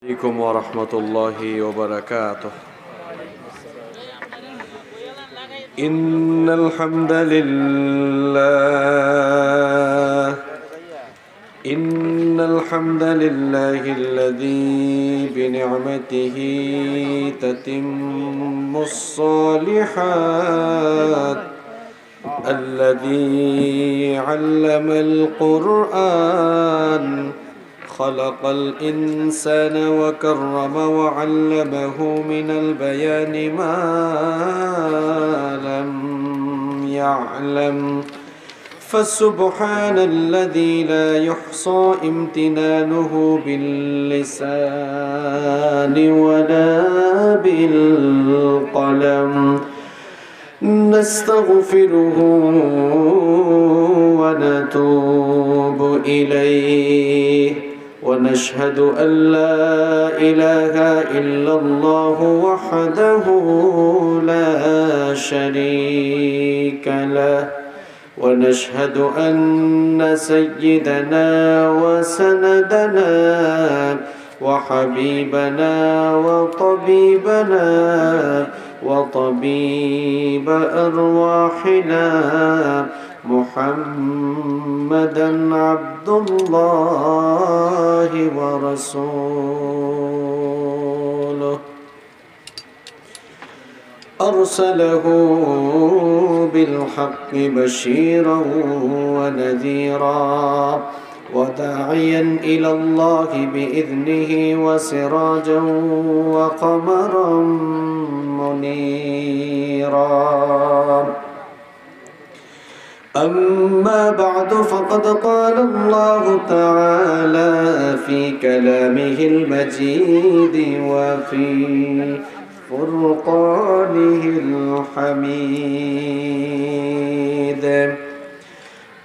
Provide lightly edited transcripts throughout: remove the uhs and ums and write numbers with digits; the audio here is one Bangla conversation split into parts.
عليكم ورحمة الله وبركاته. إن الحمد لله الذي بنعمته تتم الصالحات، الذي علم القرآن، خلق الإنسان وكرم وعلمه من البيان ما لم يعلم، فسبحان الذي لا يحصى امتنانه باللسان ولا بالقلم. نستغفره ونتوب إليه، ونشهد أن لا إله إلا الله وحده لا شريك له، ونشهد أن سيدنا وسندنا وحبيبنا وطبيبنا وطبيب أرواحنا محمدًا عبد الله ورسوله، أرسله بالحق بشيرا ونذيرا وداعيا إلى الله بإذنه وسراجا وقمرا منيرا. أما بعد، فقد قال الله تعالى في كلامه المجيد وفي فرقانه الحميد: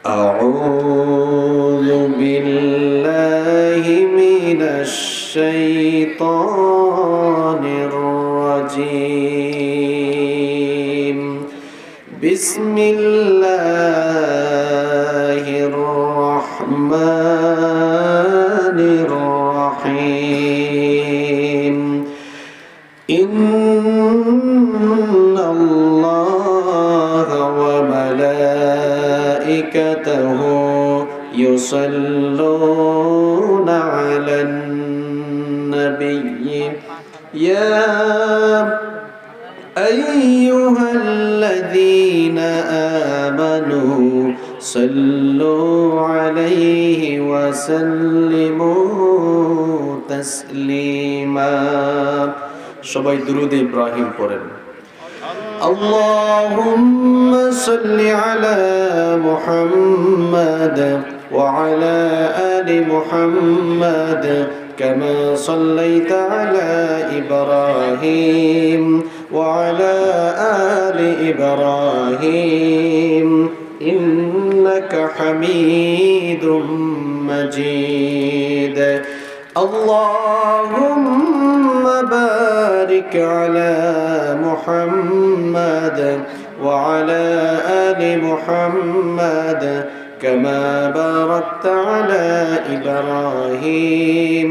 أعوذ بالله من الشيطان الرجيم. بسم الله الرحمن الرحيم. إن الله وملائكته يصلون على النبي يا أيها الذين آمنوا صلوا عليه وسلموا تسليما. সবাই দুরূদ ইব্রাহিম পড়েন। اللهم صل على محمد وعلى آل محمد كما صليت على إبراهيم وعلى آل إبراهيم إنك حميد مجيد. اللهم بارك على محمد وعلى آل محمد كما باركت على إبراهيم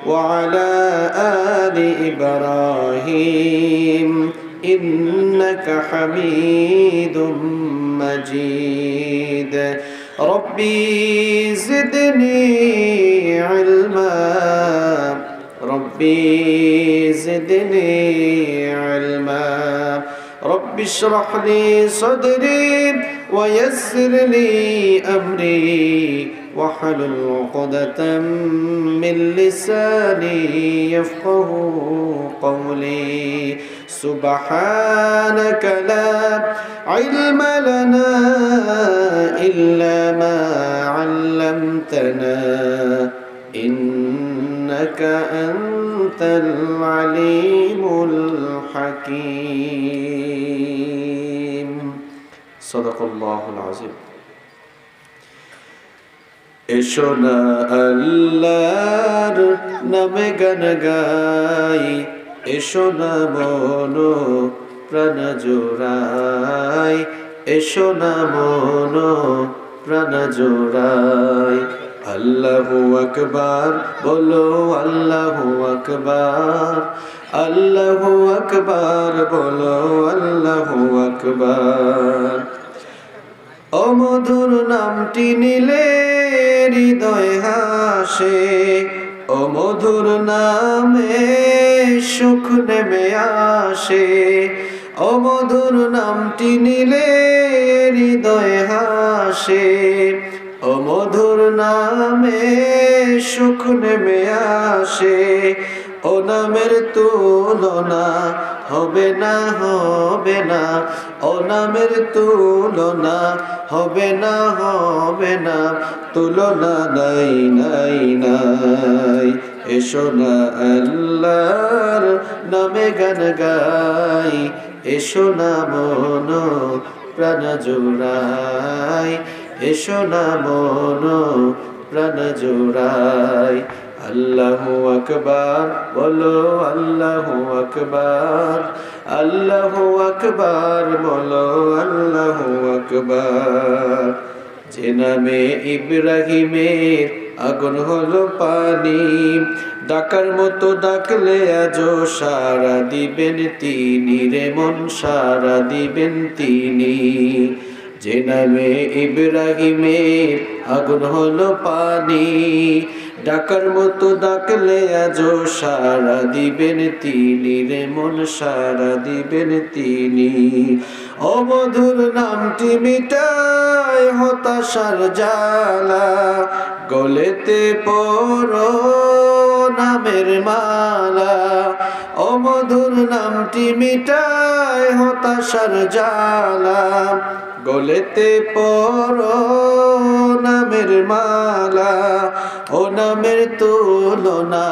وعلى آل إبراهيم إنك حميد مجيد. ربي زدني علما، ربي زدني علما. رب اشرح لي صدري ويسر لي أمري واحلل عقدة من لساني يفقه قولي. سبحانك لا علم لنا إلا ما علمتنا إنك أنت العليم الحكيم. صدق الله العظيم. এসো না আল্লাহর নামে গান গাই, এসো না মন প্রাণ জোড়াই, এসো না মন প্রাণ জোড়াই। আল্লাহু আকবার বলো আল্লাহু আকবার আল্লাহু আকবার বলো আল্লাহু আকবার ও মধুর নামটি নিলে হৃদয় হাসে ও মধুর নামে সুখ নেমে আসে ও মধুর নামটি নিলে হৃদয় হাসে ও মধুর নামে সুখ নেমে আসে ও নামের তুলনা হবে না হবে না ও নামের তুলনা হবে না হবে না তুলনা নাই নাই নাই এসো না আল্লাহর নামে গান গাই এসো না মন প্রাণ জোড়াই এসো না মন প্রাণ জোড়াই আল্লাহু আকবার বলো আল্লাহু আকবার আল্লাহু আকবার বলো আল্লাহু আকবার যে নামে ইব্রাহিমের আগুন হলো পানি ডাকার মতো ডাকলে আজও সারা দিবেন তিনি রে মন সারা দিবেন তিনি যে নামে ইব্রাহিমের আগুন হলো পানি ডাকার মতো ডাকলে আজও সারা দিবেন তিনি রে মন সারা দিবেন তিনি ও মধুর নামটি মিটায় হতাশার জ্বালা গলেতে পড়ো নামের মালা ও মধুর নামটি মিটায় হতাশার জ্বালা গলেতে পড়ো নামের মালা ও নামের তুলনা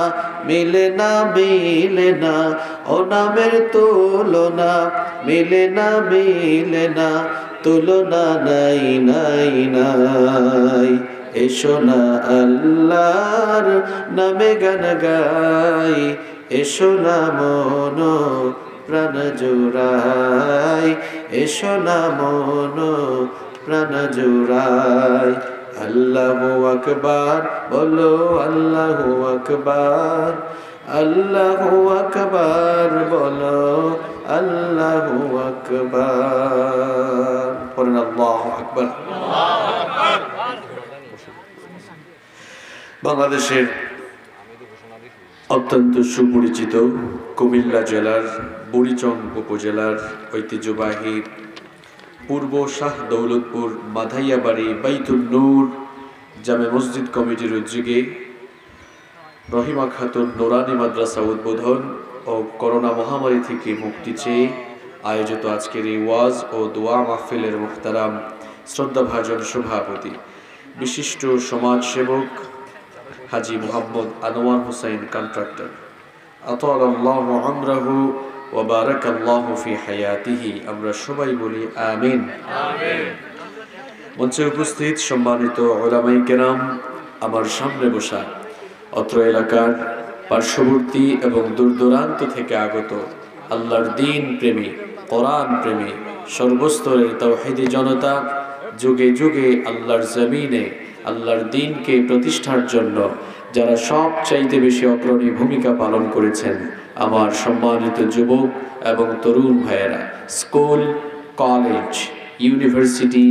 মিলে না মিলে না ও নামের তুলনা মিলে না মিলে না তুলনা নাই নাই নাই এসো না আল্লাহর নামে গান গাই এসো না মন প্রাণ জোড়াই এসো না মন প্রাণ জোড়াই আল্লাহু আকবার বলো আল্লাহু আকবার আল্লাহু আকবার বলো আল্লাহু আকবার পড়েন আল্লাহু আকবার বাংলাদেশের অত্যন্ত সুপরিচিত কুমিল্লা জেলার বুড়িচং উপজেলার ঐতিহ্যবাহী পূর্ব শাহ দৌলতপুর মাধাইয়াবাড়ি বাইতুল নূর জামে মসজিদ কমিটির উদ্যোগে রহিমা খাতুন নুরানি মাদ্রাসা উদ্বোধন ও করোনা মহামারী থেকে মুক্তি চেয়ে আয়োজিত আজকের এই ওয়াজ ও দোয়া মাহফিলের মুহতারাম শ্রদ্ধাভাজন সভাপতি বিশিষ্ট সমাজসেবক হাজী মুহাম্মদ আনোয়ার হুসাইন কন্ট্রাক্টর আতালাল্লাহু আমরাহু ওয়া বারাকাল্লাহু ফি হায়াতিহি আমরা সবাই বলি আমিন আমিন মঞ্চে উপস্থিত সম্মানিত উলামায়ে কেরাম আমার সামনে বসা অত্র এলাকার পার্শ্ববর্তী এবং দূরদূরান্ত থেকে আগত আল্লাহর দ্বীন প্রেমী কোরআন প্রেমী সর্বস্তরের তাওহীদি জনতা যুগে যুগে আল্লাহর জমিনে আল্লাহর দ্বীনকে প্রতিষ্ঠার জন্য যারা সবচাইতে বেশি অগ্রণী ভূমিকা পালন করেছেন আমার সম্মানিত যুবক এবং তরুণ ভাইয়েরা স্কুল কলেজ ইউনিভার্সিটি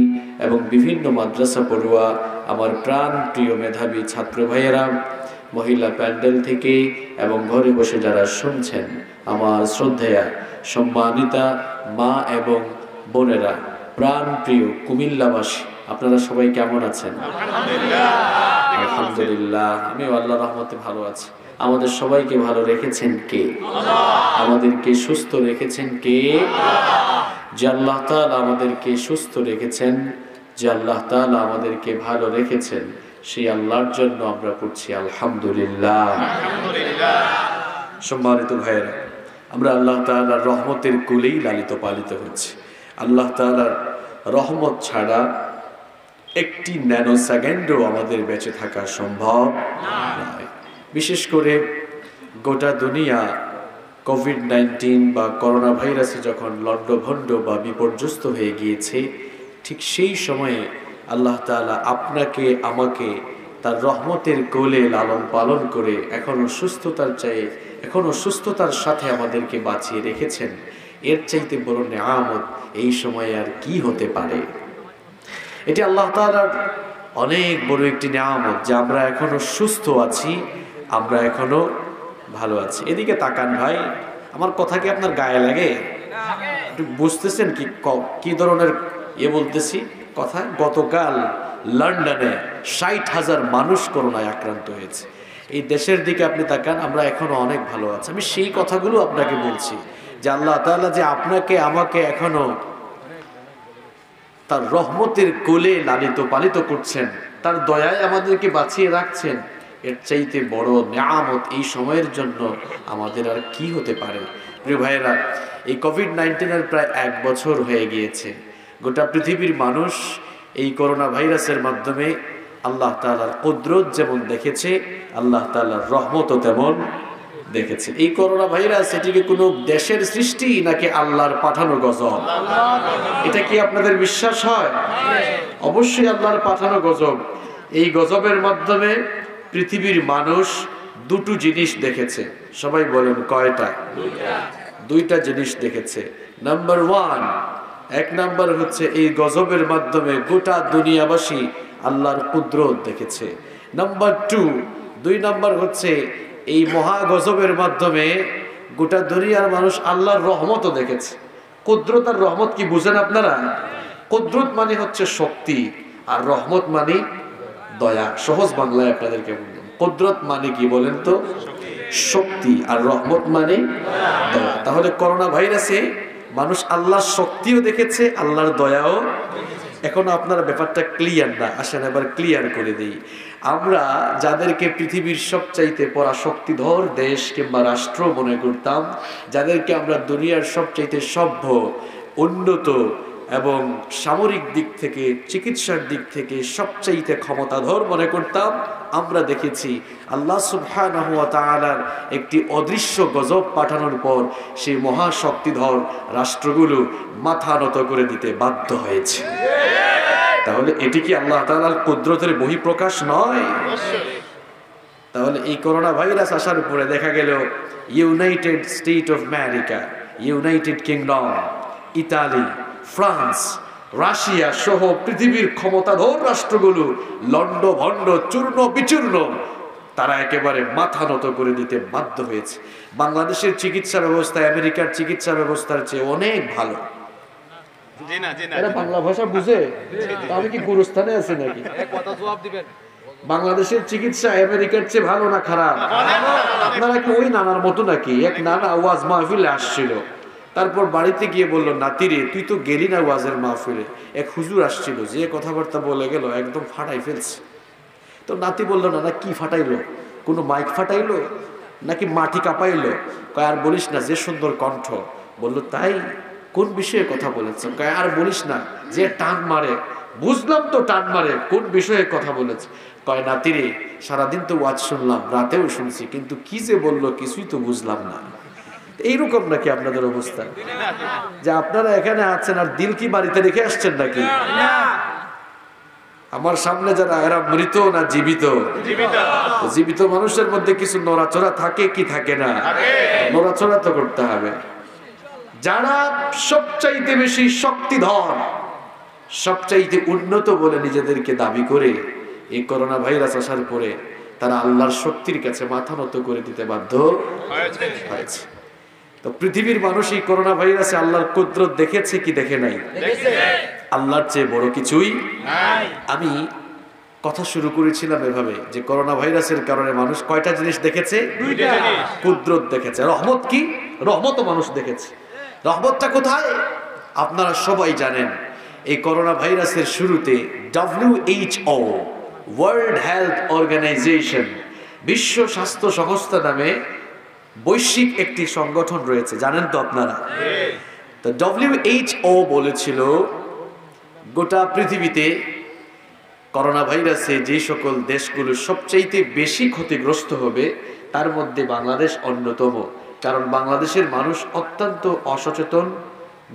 এবং বিভিন্ন মাদ্রাসা পড়ুয়া আমার প্রাণ প্রিয় মেধাবী ছাত্র ভাইয়েরা মহিলা প্যান্ডেল থেকে এবং ঘরে বসে যারা শুনছেন আমার শ্রদ্ধেয়া সম্মানিতা মা এবং বোনেরা প্রাণ প্রিয় কুমিল্লাবাসী আপনারা সবাই কেমন আছেন? আলহামদুলিল্লাহ আমিও আল্লাহর রহমতে ভালো আছি। আমাদের সবাইকে ভালো রেখেছেন কে? আমাদেরকে সুস্থ রেখেছেন কে? যে আল্লাহ তাআলা আমাদেরকে সুস্থ রেখেছেন, যে আল্লাহ তাআলা আমাদেরকে ভালো রেখেছেন, সেই আল্লাহর জন্য আমরা পড়ছি আলহামদুলিল্লাহ। সম্মানিত ভাইয়েরা, আমরা আল্লাহ তাআলার রহমতের কুলেই লালিত পালিত হচ্ছি। আল্লাহ তাআলার রহমত ছাড়া একটি ন্যানো সেকেন্ডও আমাদের বেঁচে থাকা সম্ভব নয়। বিশেষ করে গোটা দুনিয়া কোভিড-19 বা করোনা ভাইরাসে যখন লণ্ডভণ্ড বা বিপর্যস্ত হয়ে গিয়েছে, ঠিক সেই সময়ে আল্লাহ তাআলা আপনাকে আমাকে তার রহমতের কোলে লালন পালন করে এখনো সুস্থতার সাথে আমাদেরকে বাঁচিয়ে রেখেছেন, এর চাইতে বড় নেয়ামত এই সময়ে আর কি হতে পারে? এটি আল্লাহ তাআলার অনেক বড় একটি নেয়ামত যে আমরা এখনো সুস্থ আছি, আমরা এখনো ভালো আছি। এদিকে তাকান ভাই, আমার কথা কি আপনার গায়ে লাগে? একটু বুঝতেছেন কি ধরনের বলতেছি কথা? গতকাল লন্ডনে 60,000 মানুষ করোনায় আক্রান্ত হয়েছে। এই দেশের দিকে আপনি তাকান, আমরা এখনো অনেক ভালো আছি। আমি সেই কথাগুলো আপনাকে বলছি যে আল্লাহ তাআলা যে আপনাকে আমাকে এখনো তার রহমতের কোলে লালিত পালিত করছেন, তার দয়ায় আমাদেরকে বাঁচিয়ে রাখছেন, এর চাইতে বড় নেয়ামত এই সময়ের জন্য আমাদের আর কি হতে পারে? প্রিয় ভাইয়েরা, এই কোভিড-19 প্রায় 1 বছর হয়ে গিয়েছে। গোটা পৃথিবীর মানুষ এই করোনা ভাইরাসের মাধ্যমে আল্লাহ তাআলার কুদরত যেমন দেখেছে, আল্লাহ তাআলার রহমতও তেমন দেখেছে। এই করোনা ভাইরাস এটিকে কোনো দেশের সৃষ্টি নাকি আল্লাহর পাঠানো গজব? এটা কি আপনাদের বিশ্বাস হয়? অবশ্যই আল্লাহর পাঠানো গজব। এই গজবের মাধ্যমে পৃথিবীর মানুষ দুটো জিনিস দেখেছে। সবাই বলেন কয়টা? দুইটা জিনিস দেখেছে। নাম্বার 1, 1 নাম্বার হচ্ছে এই গজবের মাধ্যমে গোটা দুনিয়াবাসী আল্লাহর কুদরত দেখেছে। নাম্বার 2 নাম্বার হচ্ছে এই মহা গজবের মাধ্যমে গোটা দুনিয়ার মানুষ আল্লাহর রহমতও দেখেছে। কুদরত আর রহমত কি বুঝেন আপনারা? কুদরত মানে হচ্ছে শক্তি, আর রহমত মানে দয়া। সহজ বাংলায় আপনাদেরকে বললাম, কুদরত মানে কি বলেন তো? শক্তি, আর রহমত মানে দয়া। তাহলে করোনা ভাইরাসে মানুষ আল্লাহর শক্তিও দেখেছে, আল্লাহর দয়াও। এখন আপনারা ব্যাপারটা ক্লিয়ার না, আসেন এবার ক্লিয়ার করে দিই। আমরা যাদেরকে পৃথিবীর সবচাইতে পরাশক্তিধর দেশ কিংবা রাষ্ট্র মনে করতাম, যাদেরকে আমরা দুনিয়ার সবচাইতে সভ্য, উন্নত এবং সামরিক দিক থেকে, চিকিৎসার দিক থেকে সবচাইতে ক্ষমতাধর মনে করতাম, আমরা দেখেছি আল্লাহ সুবহানাহু ওয়া তাআলার একটি অদৃশ্য গজব পাঠানোর পর সেই মহাশক্তিধর রাষ্ট্রগুলো মাথা নত করে দিতে বাধ্য হয়েছে। তাহলে এটি কি আল্লাহ তাআলার কুদরতের বহিঃপ্রকাশ নয়? তাহলে এই করোনা ভাইরাস আসার পরে দেখা গেল United state of America, United kingdom, Italy, France, Russia সহ পৃথিবীর ক্ষমতাধর রাষ্ট্রগুলো লন্ডভন্ড, চূর্ণ বিচূর্ণ, তারা একেবারে মাথা নত করে দিতে বাধ্য হয়েছে। বাংলাদেশের চিকিৎসা ব্যবস্থা আমেরিকার চিকিৎসা ব্যবস্থার চেয়ে অনেক ভালো। এরা বাংলা ভাষা বুঝে? আমি কি গুরুস্থানে আছি নাকি? বাংলাদেশের চিকিৎসা আমেরিকার চেয়ে ভালো না খারাপ? আপনারা কি ওই নানার মতো নাকি? এক নানা ওয়াজ মাহফিলে আসছিল, তারপর বাড়িতে গিয়ে বলল, নাতিরে তুই তো গেলি না ওয়াজের মাহফিলে। এক হুজুর আসছিল, যে কথাবার্তা বলে গেল একদম ফাটাই ফেলছে। তো নাতি বলল, না কি ফাটাইলো? কোনো মাইক ফাটাইলো নাকি মাটি কাঁপাইলো? কয় আর বলিস না, যে সুন্দর কণ্ঠ। বলল, তাই? কোন বিষয়ে কথা বলেছে? কয় আর বলিস না, যে টান মারে। বুঝলাম তো টান মারে, কোন বিষয়ে কথা বলেছে? কয় নাতিরে সারাদিন তো ওয়াজ শুনলাম, রাতেও শুনছি, কিন্তু কি যে বললো কিছুই তো বুঝলাম না। এইরকম নাকি আপনাদের অবস্থা? যে আপনারা এখানে আছেন আর দিল কি বাড়িতে রেখে আসছেন নাকি? আমার সামনে যারা, এরা মৃত না জীবিত? জীবিত মানুষের মধ্যে কিছু নড়াচড়া থাকে কি থাকে না? নড়াচড়া তো করতে হবে। যারা সবচাইতে বেশি শক্তিধর, সবচাইতে উন্নত বলে নিজেদেরকে দাবি করে, এই করোনা ভাইরাস আসার পরে তারা আল্লাহর শক্তির কাছে মাথা নত করে দিতে বাধ্য হয়েছে। তো পৃথিবীর মানুষ এই করোনা ভাইরাসে আল্লাহর কুদরত দেখেছে কি দেখে নাই? আল্লাহর চেয়ে বড় কিছুই নাই। আমি কথা শুরু করেছিলাম এভাবে যে করোনা ভাইরাসের কারণে মানুষ কয়টা জিনিস দেখেছে? দুইটা জিনিস। কুদরত দেখেছে, রহমত কি? রহমতও মানুষ দেখেছে। রহমতটা কোথায়? আপনারা সবাই জানেন, এই করোনা ভাইরাসের শুরুতে WHO, ওয়ার্ল্ড হেলথ অর্গানাইজেশন, বিশ্ব স্বাস্থ্য সংস্থা নামে বৈশ্বিক একটি সংগঠন রয়েছে, জানেন তো আপনারা? তো WHO বলেছিল গোটা পৃথিবীতে করোনা ভাইরাসে যে সকল দেশগুলো সবচাইতে বেশি ক্ষতিগ্রস্ত হবে তার মধ্যে বাংলাদেশ অন্যতম। কারণ বাংলাদেশের মানুষ অত্যন্ত অসচেতন,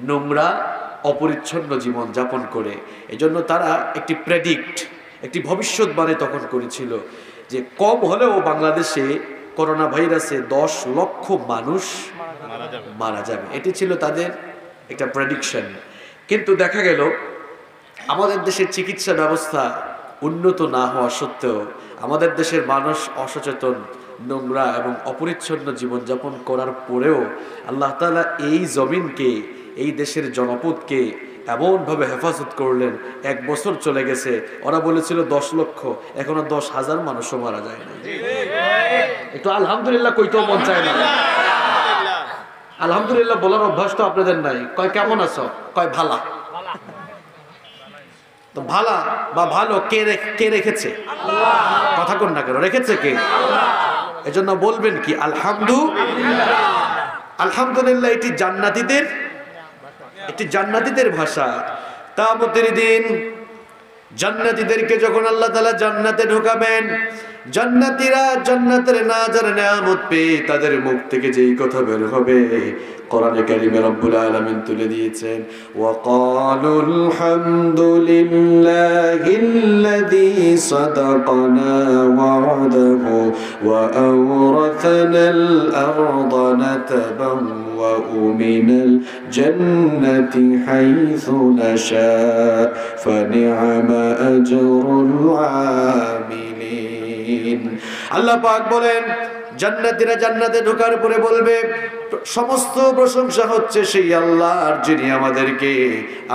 নোংরা, অপরিচ্ছন্ন জীবন যাপন করে। এজন্য তারা একটি একটি ভবিষ্যৎবাণী তখন করেছিল যে কম হলেও বাংলাদেশে করোনা ভাইরাসে 10 লক্ষ মানুষ মারা যাবে, এটি ছিল তাদের একটা প্রেডিকশন। কিন্তু দেখা গেল আমাদের দেশের চিকিৎসা ব্যবস্থা উন্নত না হওয়া সত্ত্বেও আমাদের দেশের মানুষ অসচেতন, নোংরা এবং অপরিচ্ছন্ন জীবনযাপন করার পরেও আল্লাহ তাআলা এই জমিনকে, এই দেশের জনপদকে এমনভাবে হেফাজত করলেন। 1 বছর চলে গেছে, ওরা বলেছিল 10 লক্ষ, এখনো 10,000 মানুষও মারা যায় না। একটু আলহামদুলিল্লাহ কইতেও মন চায় না। আলহামদুলিল্লাহ বলার অভ্যাস তো আপনাদের নাই। কয় কেমন আছো, কয় ভালা। তো ভালা বা ভালো কে রেখেছে? কথা কোন না কেন, রেখেছে কে? এজন্য বলবেন কি আলহামদুলিল্লাহ। আলহামদুলিল্লাহ এটি জান্নাতীদের ভাষা। কিয়ামতের দিন জান্নাতীদেরকে যখন আল্লাহ তাআলা জান্নাতে ঢোকাবেন, জান্নাতীরা জান্নাতের নাজার নিয়ামত পেয়ে তাদের মুখ থেকে যেই কথা বের হবে কোরআনে কারীমে রব্বুল আলামিন তুলে দিয়েছেন, ওয়া ক্বালুল হামদুলিল্লাহিল্লাযী সাদাকানা ওয়া'দাহু ওয়া আওরাথানাল আরদা নাতাবাওয়াউ মিনাল জান্নাতি হাইসু নাশা ফানি'মা আজরুল আমিলিন। আল্লাহ পাক বলেন জান্নাতীরা জান্নাতে ঢোকার পরে বলবে সমস্ত প্রশংসা হচ্ছে সেই আল্লাহর, যিনি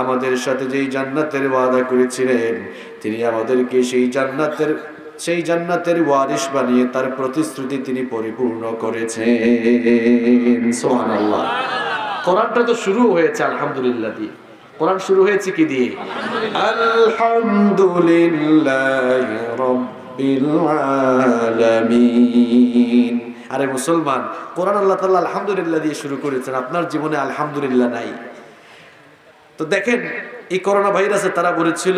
আমাদের সাথে যেই জান্নাতের ওয়াদা করেছিলেন, তিনি আমাদেরকে সেই জান্নাতের ওয়ারিশ বানিয়ে তার প্রতিশ্রুতি তিনি পরিপূর্ণ করেছেন। সুবহানাল্লাহ। কোরআনটা তো শুরু হয়েছে আলহামদুলিল্লাহ দিয়ে। কোরআন শুরু হয়েছে কি দিয়ে? আলহামদুলিল্লাহি রাব্বিল আলামিন। আরে মুসলমান, কোরআন আল্লাহ তাআলা আলহামদুলিল্লাহ দিয়ে শুরু করেছেন, আপনার জীবনে আলহামদুলিল্লাহ নাই। তো দেখেন এই করোনা ভাইরাসে তারা বলেছিল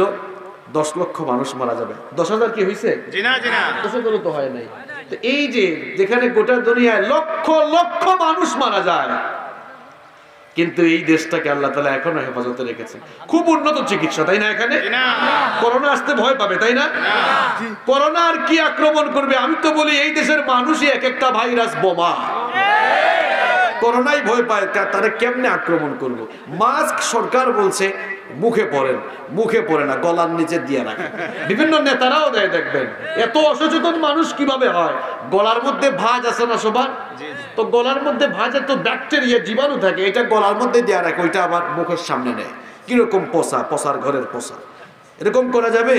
10 লক্ষ মানুষ মারা যাবে। 10,000 কি হয়েছে? জি না, 10,000 তো হয় নাই। তো এই যে যেখানে গোটা দুনিয়ায় লক্ষ লক্ষ মানুষ মারা যায়, কিন্তু এই দেশটাকে আল্লাহ তাআলা এখনো হেফাজতে রেখেছেন। খুব উন্নত চিকিৎসা, তাই না? এখানে করোনা আসতে ভয় পাবে, তাই না? করোনা আর কি আক্রমণ করবে? আমি তো বলি এই দেশের মানুষই এক একটা ভাইরাস বোমা। করোনাই ভয় পায়, তারা কেমনে আক্রমণ করবো? মাস্ক সরকার বলছে মুখে পড়ে না, গলার নিচে দিয়ে রাখে। বিভিন্ন নেতারাও দেয়, দেখবেন এত অসচেতন মানুষ কিভাবে হয়। গলার মধ্যে ভাঁজ আছে না সবার, তো গলার মধ্যে ভাঁজে তো ব্যাকটেরিয়া, জীবাণু থাকে, এটা গলার মধ্যে দিয়ে রাখে, ওইটা আবার মুখের সামনে নেয়। কিরকম পচার ঘরের পচা, এরকম করা যাবে?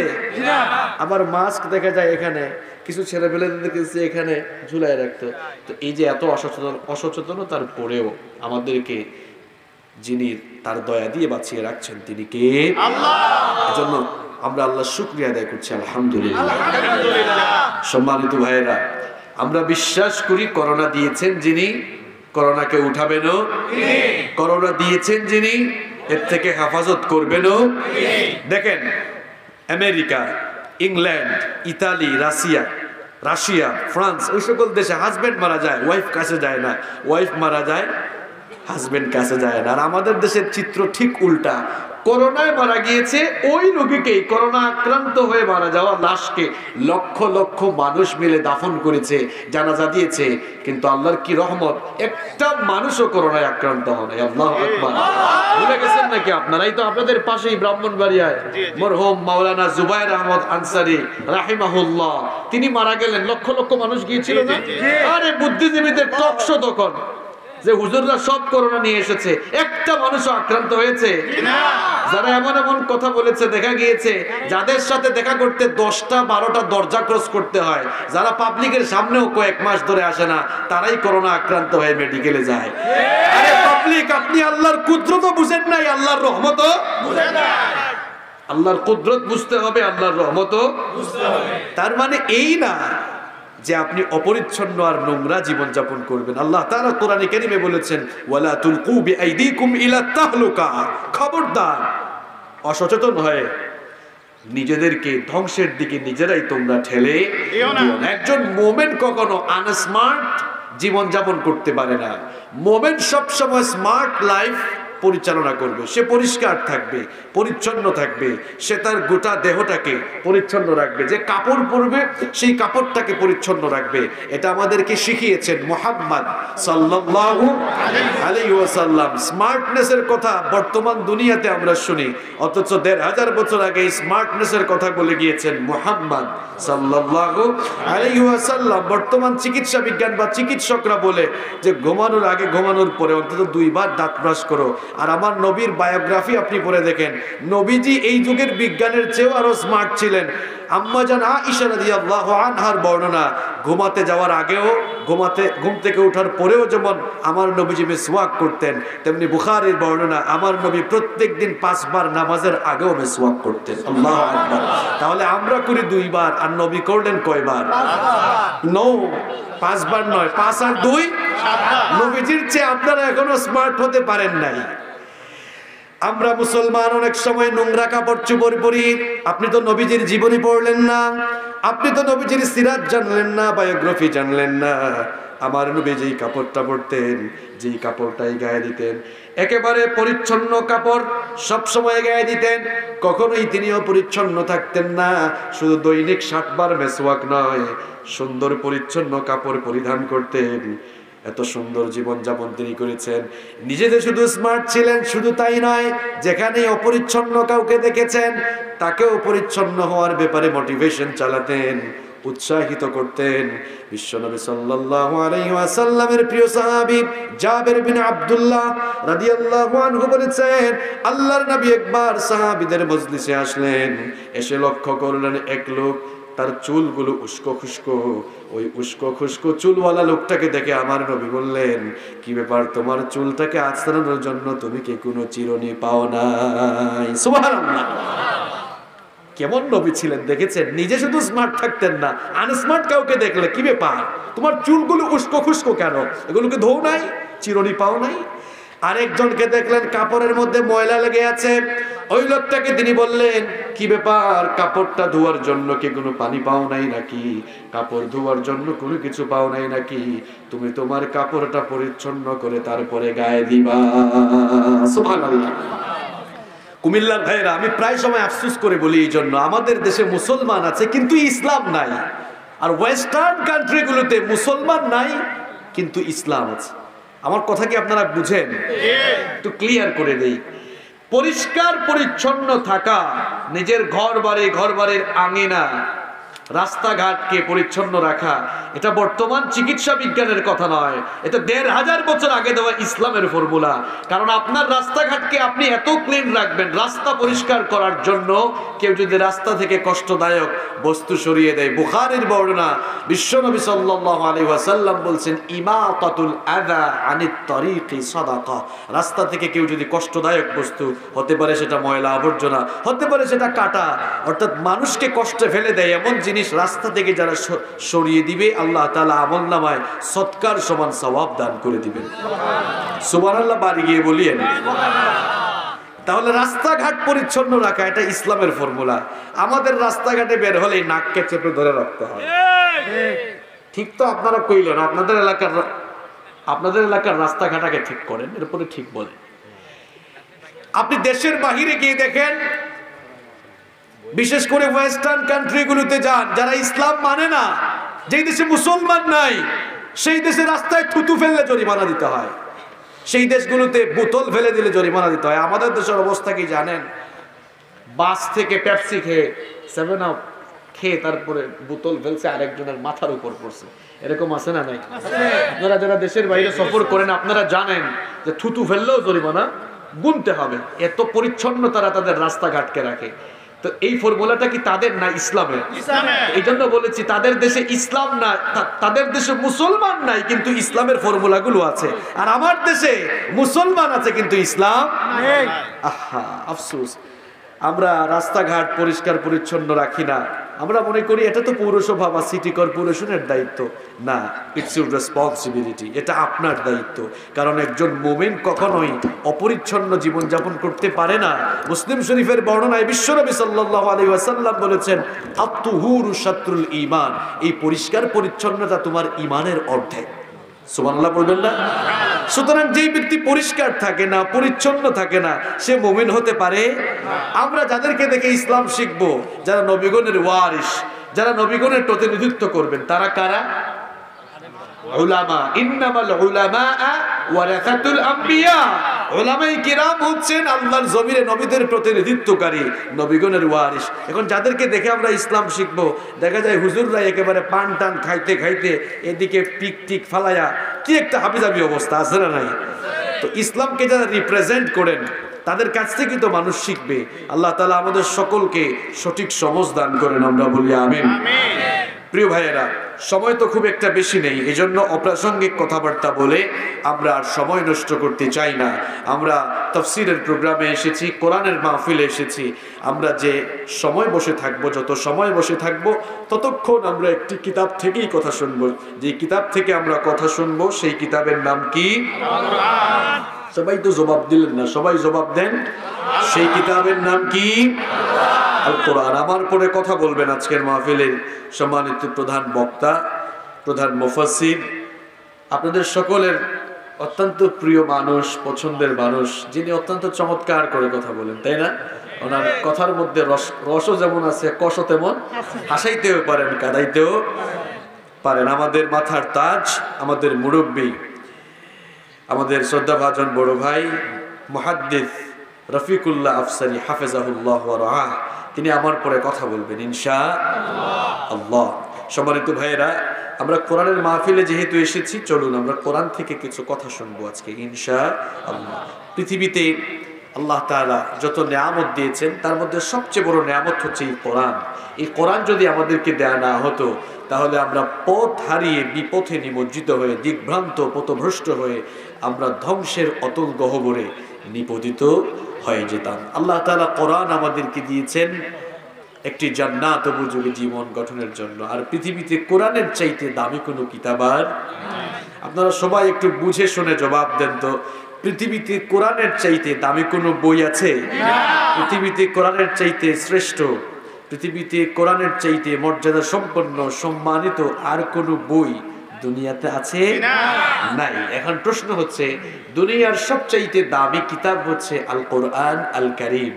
আবার মাস্ক দেখা যায় এখানে কিছু ছেলে পেলে দেখেছি এখানে ঝুলাই রাখতো। তো এই যে এত অসচেতনতার পরেও আমাদেরকে যিনি তার দয়া দিয়ে বাঁচিয়ে রাখছেন তিনি কে? আল্লাহ। এজন্য আমরা আল্লাহর শুকরিয়া আদায় করছি আলহামদুলিল্লাহ। সম্মানিত ভাইয়েরা, আমরা বিশ্বাস করি করোনা দিয়েছেন যিনি, করোনাকে উঠাবেনও তিনি। করোনা দিয়েছেন যিনি, এর থেকে হেফাজত করবেনও তিনি। দেখেন America, England, Italy, Russia, France, ওই সকল দেশে হাজবেন্ড মারা যায়, ওয়াইফ কাছে যায় না, ওয়াইফ মারা যায়, হাজবেন্ড কাছে যায় না। আর আমাদের দেশের চিত্র ঠিক উল্টা। করোনায় মারা গিয়েছে ওই রোগীকেই, করোনা আক্রান্ত হয়ে মারা যাওয়া লাশকে লক্ষ লক্ষ মানুষ মিলে দাফন করেছে, জানাজা দিয়েছে, কিন্তু আল্লাহর কি রহমত, একটা মানুষও করোনায় আক্রান্ত হয় নাই। আল্লাহু আকবার। ভুলে গেছেন নাকি? আপনারাই তো, আপনাদের পাশেই ব্রাহ্মণবাড়িয়ায় মরহুম মাওলানা জুবায়ের আহমদ আনসারী রাহিমাহুল্লাহ, তিনি মারা গেলেন, লক্ষ লক্ষ মানুষ গিয়েছিল না? আরে বুদ্ধিজীবীদের টকশো তখন যে হুজুররা সব করোনা নিয়ে এসেছে, একটা মানুষও আক্রান্ত হয়েছে না। যারা এমন কথা বলেছে, দেখা গিয়েছে যাদের সাথে দেখা করতে 10টা-12টা দরজা ক্রস করতে হয়, যারা পাবলিকের সামনেও কয়েক মাস ধরে আসে না, তারাই করোনা আক্রান্ত হয়ে মেডিকেলে যায়। আরে পাবলিক, আপনি আল্লাহর কুদরত বুঝেন নাই, আল্লাহর রহমত বুঝেন না। আল্লাহর কুদরত বুঝতে হবে, আল্লাহর রহমত বুঝতে হবে। তার মানে এই না যে আপনি অপরিচ্ছন্ন আর নোংরা জীবন যাপন করবেন। আল্লাহ তাআলা কোরআনে কারীমে বলেছেন, ওয়ালা তুলকু বিআইদিকুম ইলা তাহলুকা, খবরদার অসচেতন হয়ে নিজেদেরকে ধ্বংসের দিকে নিজেরাই তোমরা ঠেলে দিও না। একজন মুমিন কখনো আনস্মার্ট জীবন যাপন করতে পারে না। মুমিন সব সময় স্মার্ট লাইফ পরিচালনা করবে, সে পরিষ্কার থাকবে, পরিচ্ছন্ন থাকবে, সে তার গোটা দেহটাকে পরিচ্ছন্ন রাখবে, যে কাপড় পরবে সেই কাপড়টাকে পরিচ্ছন্ন রাখবে। এটা আমাদেরকে শিখিয়েছেন মুহাম্মদ সাল্লাল্লাহু আলাইহি ওয়াসাল্লাম। স্মার্টনেসের কথা বর্তমান দুনিয়াতে আমরা শুনি, অথচ ১৫০০ বছর আগে স্মার্টনেসের কথা বলে গিয়েছেন মুহাম্মদ সাল্লাল্লাহু আলাইহি ওয়াসাল্লাম। বর্তমান চিকিৎসা বিজ্ঞান বা চিকিৎসকরা বলে যে ঘুমানোর আগে ঘুমানোর পরে অন্তত 2 বার দাঁত ব্রাশ করো। আর আমার নবীর বায়োগ্রাফি আপনি পড়ে দেখেন, নবীজি এই যুগের বিজ্ঞানের চেয়েও আরো স্মার্ট ছিলেন। আম্মা জান আয়েশা রাদিয়াল্লাহু আনহার বর্ণনা, ঘুমাতে যাওয়ার আগেও ঘুম থেকে ওঠার পরেও যেমন আমার নবীজি মিসওয়াক করতেন, তেমনি বুখারীর বর্ণনা, আমার নবী প্রত্যেকদিন 5 বার নামাজের আগেও মিসওয়াক করতেন। আল্লাহু আকবার। তাহলে আমরা করি 2 বার, আর নবী করলেন কয়বার? 5 বার নয়, 5 আর 2 7 বার। নবীজির চেয়ে আপনারা এখনো স্মার্ট হতে পারেন নাই। আমরা মুসলমান অনেক সময় নোংরা কাপড় চোপড় পরি। আপনি তো নবীজির জীবনী পড়লেন না, আপনি তো নবীজির সিরাত জানলেন না, বায়োগ্রাফি জানলেন না। আমার নবী যেই কাপড়টা পরতেন, যেই কাপড়টাই গায়ে দিতেন, একেবারে পরিচ্ছন্ন কাপড় সব সময় গায়ে দিতেন, কখনোই তিনিও পরিচ্ছন্ন থাকতেন না। শুধু দৈনিক 7 বার মেসওয়াক নয়, সুন্দর পরিচ্ছন্ন কাপড় পরিধান করতেন। এত সুন্দর জীবন যাপন তিনি করেছেন। নিজেদের শুধু স্মার্ট ছিলেন, শুধু তাই নয়, যেখানে অপরিচ্ছন্ন কাউকে দেখেছেন তাকেও পরিচ্ছন্ন হওয়ার ব্যাপারে মোটিভেশন চালাতেন, উৎসাহিত করতেন। বিশ্বনবী সাল্লাল্লাহু আলাইহি ওয়াসাল্লামের প্রিয় সাহাবী জাবের বিন আব্দুল্লাহ রাদিয়াল্লাহু আনহু বলেছেন, আল্লাহর নবী একবার সাহাবীদের মজলিসে আসলেন, এসে লক্ষ্য করলেন এক লোক, তার চুলগুলো উস্কো খুস্কো। ওই উস্কো খুস্কো চুলওয়ালা লোকটাকে দেখে আমার নবী বললেন, কি ব্যাপার, তোমার চুলটাকে আঁচড়ানোর জন্য তুমি কি কোনো চিরুনি পাও নাই? সুবহানাল্লাহ। কেমন নবী ছিলেন দেখেছেন? নিজে শুধু স্মার্ট থাকতেন না, আনস্মার্ট কাউকে দেখলে, কি ব্যাপার, তোমার চুলগুলো উস্কো খুস্কো কেন, এগুলোকে ধোও নাই, চিরুনি পাও নাই? আরেকজনকে দেখলেন কাপড়ের মধ্যে ময়লা লেগে আছে, ওই লোকটাকে তিনি বললেন, কি ব্যাপার, কাপড়টা ধোয়ার জন্য কি কোনো পানি পাও নাই নাকি, কাপড় ধোয়ার জন্য কোনো কিছু পাও নাই নাকি, তুমি তোমার কাপড়টা পরিচ্ছন্ন করে তারপরে গায়ে দিবা। সুবহানাল্লাহ। কুমিল্লার ভাইরা, আমি প্রায় সময় আফসোস করে বলি এই জন্য, আমাদের দেশে মুসলমান আছে কিন্তু ইসলাম নাই, আর ওয়েস্টার্ন কান্ট্রিগুলোতে মুসলমান নাই কিন্তু ইসলাম আছে। আমার কথা কি আপনারা বুঝেন? একটু ক্লিয়ার করে দেই। পরিষ্কার পরিচ্ছন্ন থাকা, নিজের ঘর বাড়ির আঙিনা, রাস্তাঘাটকে পরিচ্ছন্ন রাখা, এটা বর্তমান চিকিৎসা বিজ্ঞানের কথা নয়, এটা ১৫০০ বছর আগে দেওয়া ইসলামের ফর্মুলা। কারণ আপনার রাস্তাঘাটকে আপনি এত ক্লিন রাখবেন, রাস্তা পরিষ্কার করার জন্য কেউ যদি রাস্তা থেকে কষ্টদায়ক বস্তু সরিয়ে দেয়, বুখারীর বর্ণনা, বিশ্বনবী সাল্লাল্লাহু আলাইহি ওয়াসাল্লাম বলছেন, ইমাতাতুল আযা আনিত তরিকি সাদাকা। রাস্তা থেকে কেউ যদি কষ্টদায়ক বস্তু, হতে পারে সেটা ময়লা আবর্জনা, হতে পারে সেটা কাটা, অর্থাৎ মানুষকে কষ্টে ফেলে দেয় এমন জিনিস রাস্তা থেকে যারা সরিয়ে দিবে, আল্লাহ তাআলা আমলনামায় সদকার সমান সওয়াব দান করে দিবেন। সুবহানাল্লাহ। বাড়ি গিয়ে বলিয়েন। তাহলে রাস্তাঘাট পরিচ্ছন্ন রাখা, এটা ইসলামের ফর্মুলা। আমাদের রাস্তাঘাটে বের হলেই নাককে চেপে ধরে রাখতে হয়। ঠিক তো আপনারা কইলেন, আপনাদের এলাকার রাস্তাঘাটকে ঠিক করেন, এরপরে ঠিক বলেন। আপনি দেশের বাহিরে গিয়ে দেখেন, বিশেষ করে ওয়েস্টার্ন কান্ট্রিগুলোতে যান, যারা ইসলাম মানে না, যেই দেশে মুসলমান নাই, সেই দেশে রাস্তায় থুতু ফেললে জরিমানা দিতে হয়, সেই দেশগুলোতে বোতল ফেলে দিলে জরিমানা দিতে হয়। আমাদের দেশের অবস্থা কি জানেন? বাস থেকে পেপসি খেয়ে, 7 আপ খেয়ে তারপরে বোতল ফেলছে, আরেকজনের মাথার উপর পড়ছে, এরকম আছে না নাই? আপনারা যারা দেশের বাইরে সফর করেন, আপনারা জানেন যে থুতু ফেললেও জরিমানা গুনতে হবে। এত পরিচ্ছন্ন তারা তাদের রাস্তাঘাটকে রাখে। তো এই ফর্মুলাটা কি তাদের না ইসলামের? এই জন্য বলেছি, তাদের দেশে ইসলাম না, তাদের দেশে মুসলমান নাই কিন্তু ইসলামের ফর্মুলাগুলো আছে, আর আমার দেশে মুসলমান আছে কিন্তু ইসলাম নেই। আহা, আফসোস। আমরা রাস্তাঘাট পরিষ্কার পরিচ্ছন্ন রাখি না। আমরা মনে করি এটা তো পৌরসভা বা সিটি কর্পোরেশনের দায়িত্ব। না, ইটস ইউর রেসপন্সিবিলিটি, এটা আপনার দায়িত্ব। কারণ একজন মুমিন কখনোই অপরিচ্ছন্ন জীবনযাপন করতে পারে না। মুসলিম শরীফের বর্ণনায় বিশ্বনবী সাল্লাল্লাহু আলাইহি ওয়াসাল্লাম বলেছেন, আত-তুহুরু শাত্রুল ঈমান, এই পরিষ্কার পরিচ্ছন্নতা তোমার ঈমানের অর্ধেক। সুবহানাল্লাহ বলবেন না? সুতরাং যেই ব্যক্তি পরিষ্কার থাকে না, পরিচ্ছন্ন থাকে না, সে মুমিন হতে পারে। আমরা যাদেরকে দেখে ইসলাম শিখবো, যারা নবীগণের ওয়ারিস, যারা নবীগণের প্রতিনিধিত্ব করবেন, তারা কারা? উলামা। ইন্নামাল উলামা ওয়ারাসাতুল আম্বিয়া। উলামায়ে কিরাম হচ্ছেন আল্লাহর জমিনে নবীদের প্রতিনিধিত্বকারী, নবীগণের ওয়ারিস। এখন যাদেরকে দেখে আমরা ইসলাম শিখবো, দেখা যায় হুজুররা একেবারে পান টান খাইতে খাইতে এদিকে পিক টিক ফালায়া কি একটা হাবিজাবি অবস্থা, আছে না নাই? তো ইসলামকে যারা রিপ্রেজেন্ট করেন তাদের কাছ থেকে তো মানুষ শিখবে। আল্লাহ তাআলা আমাদের সকলকে সঠিক সমঝ দান করেন, আমরা বলি আমিন। প্রিয় ভাইয়েরা, সময় তো খুব একটা বেশি নেই, এজন্য অপ্রাসঙ্গিক কথাবার্তা বলে আমরা আর সময় নষ্ট করতে চাই না। আমরা তাফসীরের প্রোগ্রামে এসেছি, কোরআনের মাহফিলে এসেছি। আমরা যে সময় বসে থাকবো, যত সময় বসে থাকবো, ততক্ষণ আমরা একটি কিতাব থেকেই কথা শুনবো। যে কিতাব থেকে আমরা কথা শুনবো সেই কিতাবের নাম কি? সবাই তো জবাব দিলেন না, সবাই জবাব দেন। সেই কিতাবের নাম কি? আল কোরআন। আমার পরে কথা বলবেন আজকের মাহফিলের সম্মানিত প্রধান বক্তা, প্রধান মুফাসসির, আপনাদের সকলের অত্যন্ত প্রিয় মানুষ, পছন্দের মানুষ, যিনি অত্যন্ত চমৎকার করে কথা বলেন, তাই না? ওনার কথার মধ্যে রসও যেমন আছে, কষও তেমন, হাসাইতেও পারেন, কাঁদাইতেও পারেন। আমাদের মাথার তাজ, আমাদের মুরব্বী, আমাদের শ্রদ্ধাভাজন বড় ভাই মুহাদ্দিস রফিকুল্লাহ আফসারী হাফেজাহুল্লাহ ওয়া রাআহ, তিনি আমার পরে কথা বলবেন ইনশাআল্লাহ। সম্মানিত ভাইয়েরা, আমরা কোরআনের মাহফিলে যেহেতু এসেছি, চলুন আমরা কোরআন থেকে কিছু কথা শুনবো আজকে ইনশাআল্লাহ। পৃথিবীতে আল্লাহ তাআলা যত নিয়ামত দিয়েছেন, তার মধ্যে সবচেয়ে বড় নিয়ামত হচ্ছে এই কোরআন। এই কোরআন যদি আমাদেরকে দেয়া না হতো, তাহলে আমরা পথ হারিয়ে বিপথে নিমজ্জিত হয়ে, দিগ্ভ্রান্ত পথভ্রষ্ট হয়ে আমরা ধ্বংসের অতল গহ্বরে নিপতিত হয়ে যেতাম। আল্লাহ তাআলা কোরআন আমাদেরকে দিয়েছেন একটি জান্নাত উপযোগী জীবন গঠনের জন্য। আর পৃথিবীতে কোরআনের চাইতে দামি কোনো কিতাব আর আপনারা সবাই একটু বুঝে শুনে জবাব দেন তো, পৃথিবীতে কোরআনের চাইতে দামি কোনো বই আছে? পৃথিবীতে কোরআনের চাইতে শ্রেষ্ঠ, পৃথিবীতে কোরআনের চাইতে মর্যাদা সম্পন্ন, সম্মানিত আর কোনো বই দুনিয়াতে আছে? নাই। এখন প্রশ্ন হচ্ছে, দুনিয়ার সবচাইতে দামি কিতাব হচ্ছে আল কোরআন আল কারীম।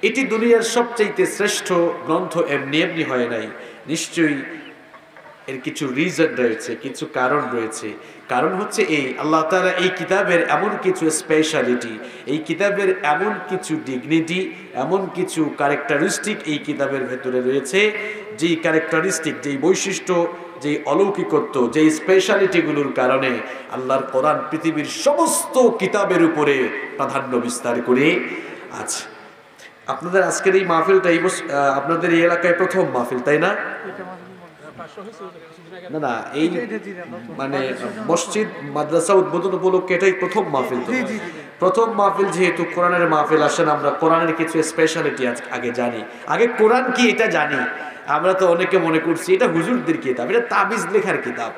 এটি দুনিয়ার সবচাইতে শ্রেষ্ঠ গ্রন্থ এমনি এমনি হয় নাই, নিশ্চয়ই এর কিছু রিজন রয়েছে, কিছু কারণ রয়েছে। কারণ হচ্ছে এই, আল্লাহ তাআলা এই কিতাবের এমন কিছু স্পেশালিটি, এই কিতাবের এমন কিছু ডিগনিটি, এমন কিছু ক্যারেক্টারিস্টিক এই কিতাবের ভেতরে রয়েছে, যেই ক্যারেক্টারিস্টিক, যেই বৈশিষ্ট্য, যেই অলৌকিকত্ব, যেই স্পেশালিটিগুলোর কারণে আল্লাহর কোরআন পৃথিবীর সমস্ত কিতাবের উপরে প্রাধান্য বিস্তার করে আছে। আপনাদের আজকের এই মাহফিলটা আপনাদের এই এলাকায় প্রথম মাহফিল, তাই না? না না, এই মানে মসজিদ মাদ্রাসা উদ্বোধন উপলক্ষে এটাই প্রথম মাহফিল। তো প্রথম মাহফিল যেহেতু কোরআনের মাহফিল, আসেন আমরা কোরআনের কিছু স্পেশালিটি আগে জানি। আগে কোরআন কি এটা জানি। আমরা তো অনেকে মনে করছি এটা হুজুরদের কিতাব, এটা তাবিজ লেখার কিতাব,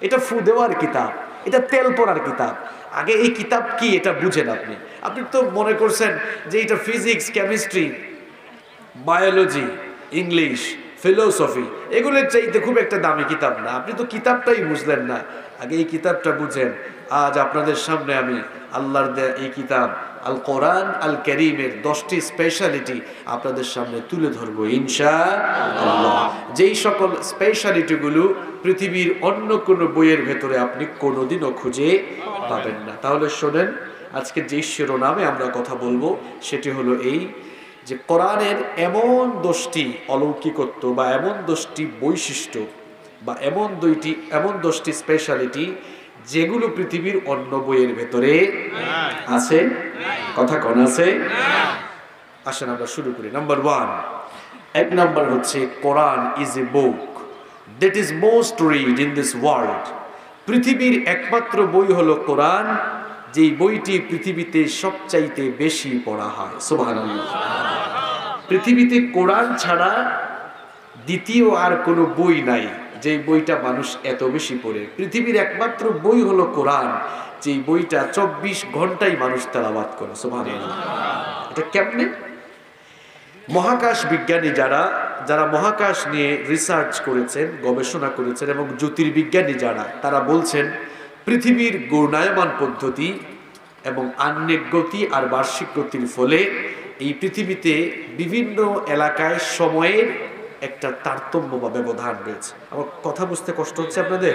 এটা ফু দেওয়ার কিতাব, এটা তেল পড়ার কিতাব। আগে এই কিতাব কি এটা বুঝেন আপনি। আপনি তো মনে করছেন যে এটা physics, chemistry, biology, English, philosophy, এগুলোর চাইতে খুব একটা দামি কিতাব না। আপনি তো কিতাবটাই বুঝলেন না। আগে এই কিতাবটা বুঝেন। আজ আপনাদের সামনে আমি আল্লাহর দেয়া এই কিতাব আল কোরআন আল কারীমের 10টি স্পেশালিটি আপনাদের সামনে তুলে ধরবো ইনশাআল্লাহ। যেই সকল স্পেশালিটিগুলো পৃথিবীর অন্য কোনো বইয়ের ভেতরে আপনি কোনোদিনও খুঁজে পাবেন না। তাহলে শোনেন, আজকে যে শিরোনামে আমরা কথা বলবো সেটি হলো এই, যে কোরআনের এমন 10টি অলৌকিকত্ব বা এমন 10টি বৈশিষ্ট্য বা এমন 10টি স্পেশালিটি যেগুলো পৃথিবীর অন্য বইয়ের ভেতরে আছে। কথা কোন আছে? আসেন আমরা শুরু করি। নাম্বার 1, এক নাম্বার হচ্ছে Quran is a book that is most read in this world. পৃথিবীর একমাত্র বই হলো কোরআন, যেই বইটি পৃথিবীতে সবচাইতে বেশি পড়া হয়। সুবহানাল্লাহ। পৃথিবীতে কোরআন ছাড়া দ্বিতীয় আর কোনো বই নাই যে বইটা মানুষ এত বেশি পড়ে। পৃথিবীর একমাত্র বই হলো কোরআন, যে বইটা 24 ঘন্টাই মানুষ তেলাওয়াত করে। সুবহানাল্লাহ। এটা কেমনে? মহাকাশ বিজ্ঞানী যারা মহাকাশ নিয়ে রিসার্চ করেছেন, গবেষণা করেছেন, এবং জ্যোতির্বিজ্ঞানী তারা বলছেন পৃথিবীর ঘূর্ণায়মান পদ্ধতি এবং আহ্নিক গতি আর বার্ষিক গতির ফলে এই পৃথিবীতে বিভিন্ন এলাকায় সময়ের একটা তারতম্য বা ব্যবধান রয়েছে। আমার কথা বুঝতে কষ্ট হচ্ছে আপনাদের?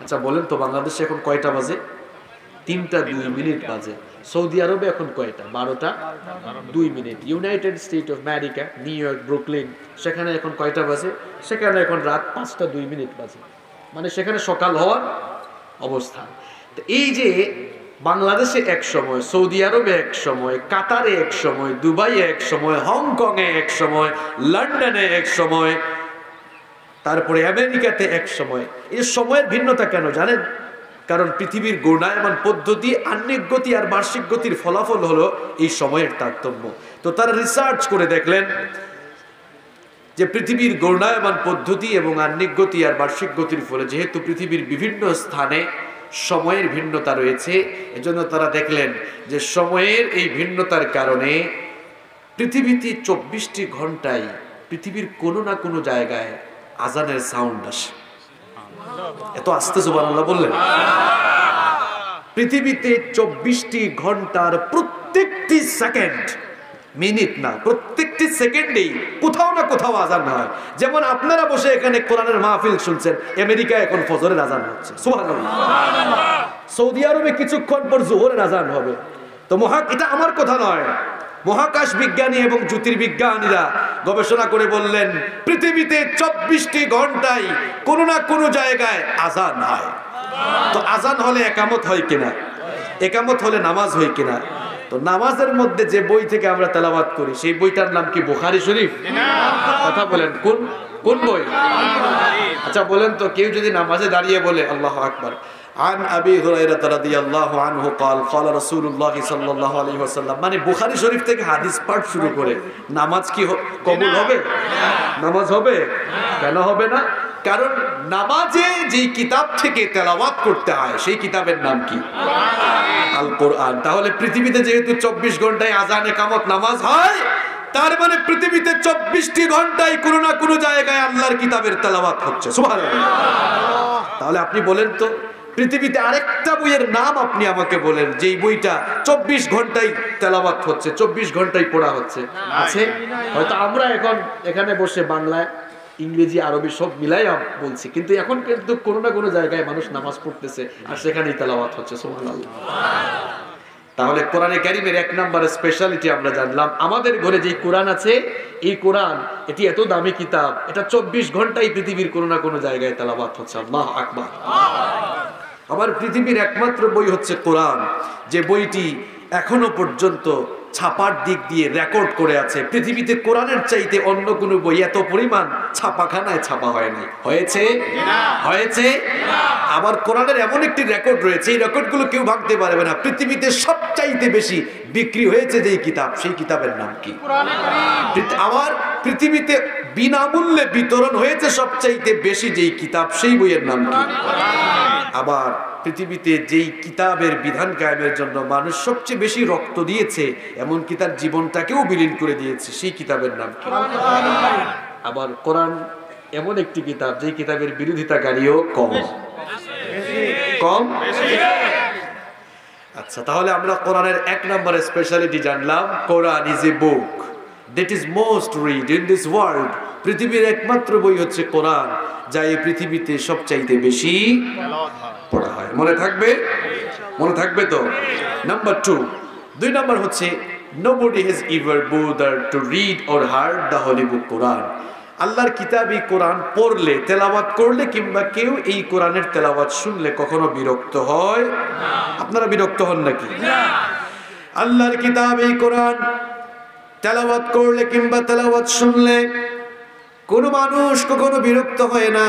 আচ্ছা বলেন তো, বাংলাদেশে এখন কয়টা বাজে? 3টা 2 মিনিট বাজে। সৌদি আরবে এখন কয়টা? 12টা 2 minute. United state of America, new York, Brooklyn, সেখানে এখন কয়টা বাজে? সেখানে এখন রাত 5টা 2 মিনিট বাজে, মানে সেখানে সকাল হওয়ার অবস্থান। তো এই যে বাংলাদেশে এক সময়, সৌদি আরবে এক সময়, কাতারে এক সময়, দুবাইয়ে এক সময়, হংকংয়ে এক সময়, লন্ডনে এক সময়, তারপরে আমেরিকাতে এক সময়। এই সময়ের ভিন্নতা কেন জানেন? কারণ পৃথিবীর ঘূর্ণায়মান পদ্ধতি, আহ্নিক গতি আর বার্ষিক গতির ফলাফল হলো এই সময়ের তারতম্য। তো তারা রিসার্চ করে দেখলেন যে পৃথিবীর ঘূর্ণায়মান পদ্ধতি এবং আহ্নিক গতি আর বার্ষিক গতির ফলে যেহেতু পৃথিবীর বিভিন্ন স্থানে সময়ের ভিন্নতা রয়েছে, এজন্য তারা দেখলেন যে সময়ের এই ভিন্নতার কারণে পৃথিবীতে 24টি ঘন্টায় পৃথিবীর কোনো না কোনো জায়গায় আজানের সাউন্ড আসে। এত আস্তে সুবহানাল্লাহ বললেন। পৃথিবীতে 24টি ঘন্টার প্রত্যেকটি সেকেন্ড, মিনিট না, প্রত্যেকটি সেকেন্ডেই কোথাও না কোথাও আজান হয়। যেমন আপনারা বসে এখানে কোরআনের মাহফিল শুনছেন, আমেরিকায় এখন ফজরের আজান হচ্ছে, সুবহানাল্লাহ। সৌদি আরবে কিছুক্ষণ পর জোহরের আজান হবে। তো এটা আমার কথা নয়, মহাকাশ বিজ্ঞানী এবং জ্যোতির্বিজ্ঞানীরা গবেষণা করে বললেন পৃথিবীতে 24টি ঘন্টায় কোনো না কোনো জায়গায় আজান হয়। তো আজান হলে একামত হয় কিনা? একামত হলে নামাজ হয় কিনা? তো নামাজের মধ্যে যে বই থেকে আমরা তেলাওয়াত করি সেই বইটার নাম কি বুখারী শরীফ? কথা বলেন, কোন বই? আচ্ছা বলেন তো, কেউ যদি নামাজে দাঁড়িয়ে বলে আল্লাহু আকবার, عن أبي هريرة رضي الله عنه قال قال رسول الله صلى الله عليه وسلم, মানে বুখারী শরীফ থেকে হাদিস পাঠ শুরু করে নামাজ কি কবুল হবে? নামাজ হবে? কেন হবে না? কারণ নামাজে যেই কিতাব থেকে তেলাওয়াত করতে হয় সেই কিতাবের নাম কি? আল কোরআন। তাহলে পৃথিবীতে যেহেতু 24 ঘন্টায় আজান, ইকামত, নামাজ হয়, তার মানে পৃথিবীতে 24টি ঘন্টায় কোনো না কোনো জায়গায় আল্লাহর কিতাবের তেলাওয়াত হচ্ছে, সুবহানাল্লাহ। তাহলে আপনি বলেন তো, পৃথিবীতে আরেকটা বইয়ের নাম আপনি আমাকে বলেন যেই বইটা 24 ঘন্টায় তেলাওয়াত হচ্ছে, 24 ঘন্টায় পড়া হচ্ছে? আছে? হয়তো আমরা এখন এখানে বসে বাংলা, ইংরেজি, আরবি সব মিলাই বলছি, কিন্তু এখন কিন্তু কোনো না কোনো জায়গায় মানুষ নামাজ পড়তেছে আর সেখানেই তেলাওয়াত হচ্ছে, সুবহানাল্লাহ। তাহলে কোরআনে কারীমের 1 নম্বর স্পেশালিটি আমরা জানলাম। আমাদের ঘরে যে কোরআন আছে, এই কোরআন এটি এত দামি কিতাব, এটা 24 ঘন্টায় পৃথিবীর কোনো না কোনো জায়গায় তেলাওয়াত হচ্ছে। আল্লাহু আকবার। আমার পৃথিবীর একমাত্র বই হচ্ছে কোরআন, যে বইটি এখনো পর্যন্ত ছাপার দিক দিয়ে রেকর্ড করে আছে। পৃথিবীতে কোরআনের চাইতে অন্য কোনো বই এত পরিমাণ ছাপাখানায় ছাপা হয় নাই। হয়েছে? হয়েছে? আবার কোরআনের এমন একটি রেকর্ড রয়েছে, এই রেকর্ডগুলো কেউ ভাঙতে পারবে না। পৃথিবীতে সবচাইতে বেশি বিক্রি হয়েছে যেই কিতাব, সেই কিতাবের নাম কি? আবার পৃথিবীতে বিনামূল্যে বিতরণ হয়েছে সবচাইতে বেশি যেই কিতাব, সেই বইয়ের নাম কি? আবার পৃথিবীতে যেই কিতাবের বিধান কায়েমের জন্য মানুষ সবচেয়ে বেশি রক্ত দিয়েছে, এমনকি তার জীবনটাকেও বিলীন করে দিয়েছে, সেই কিতাবের নাম কি? আবার কোরআন এমন একটি কিতাব যেই কিতাবের বিরোধিতাকারীও কম। আচ্ছা, তাহলে আমরা কোরআনের 1 নম্বর স্পেশালিটি জানলাম। Quran is a book that is most read in this world. পৃথিবীর একমাত্র বই হচ্ছে কোরআন, যা এই পৃথিবীতে সবচাইতে বেশি পড়া হয়। মনে থাকবে? মনে থাকবে তো? নাম্বার 2 নম্বর হচ্ছে nobody has ever bothered to read or heard the holy book Quran. আল্লাহর কিতাবই কোরআন পড়লে, তেলাওয়াত করলে কিংবা কেউ এই কোরআনের তেলাওয়াত শুনলে কখনো বিরক্ত হয়? আপনারা বিরক্ত হন নাকি? আল্লাহর কিতাবই কোরআন তেলাওয়াত করলে কিংবা তেলাওয়াত শুনলে কোনো মানুষ কখনো বিরক্ত হয় না।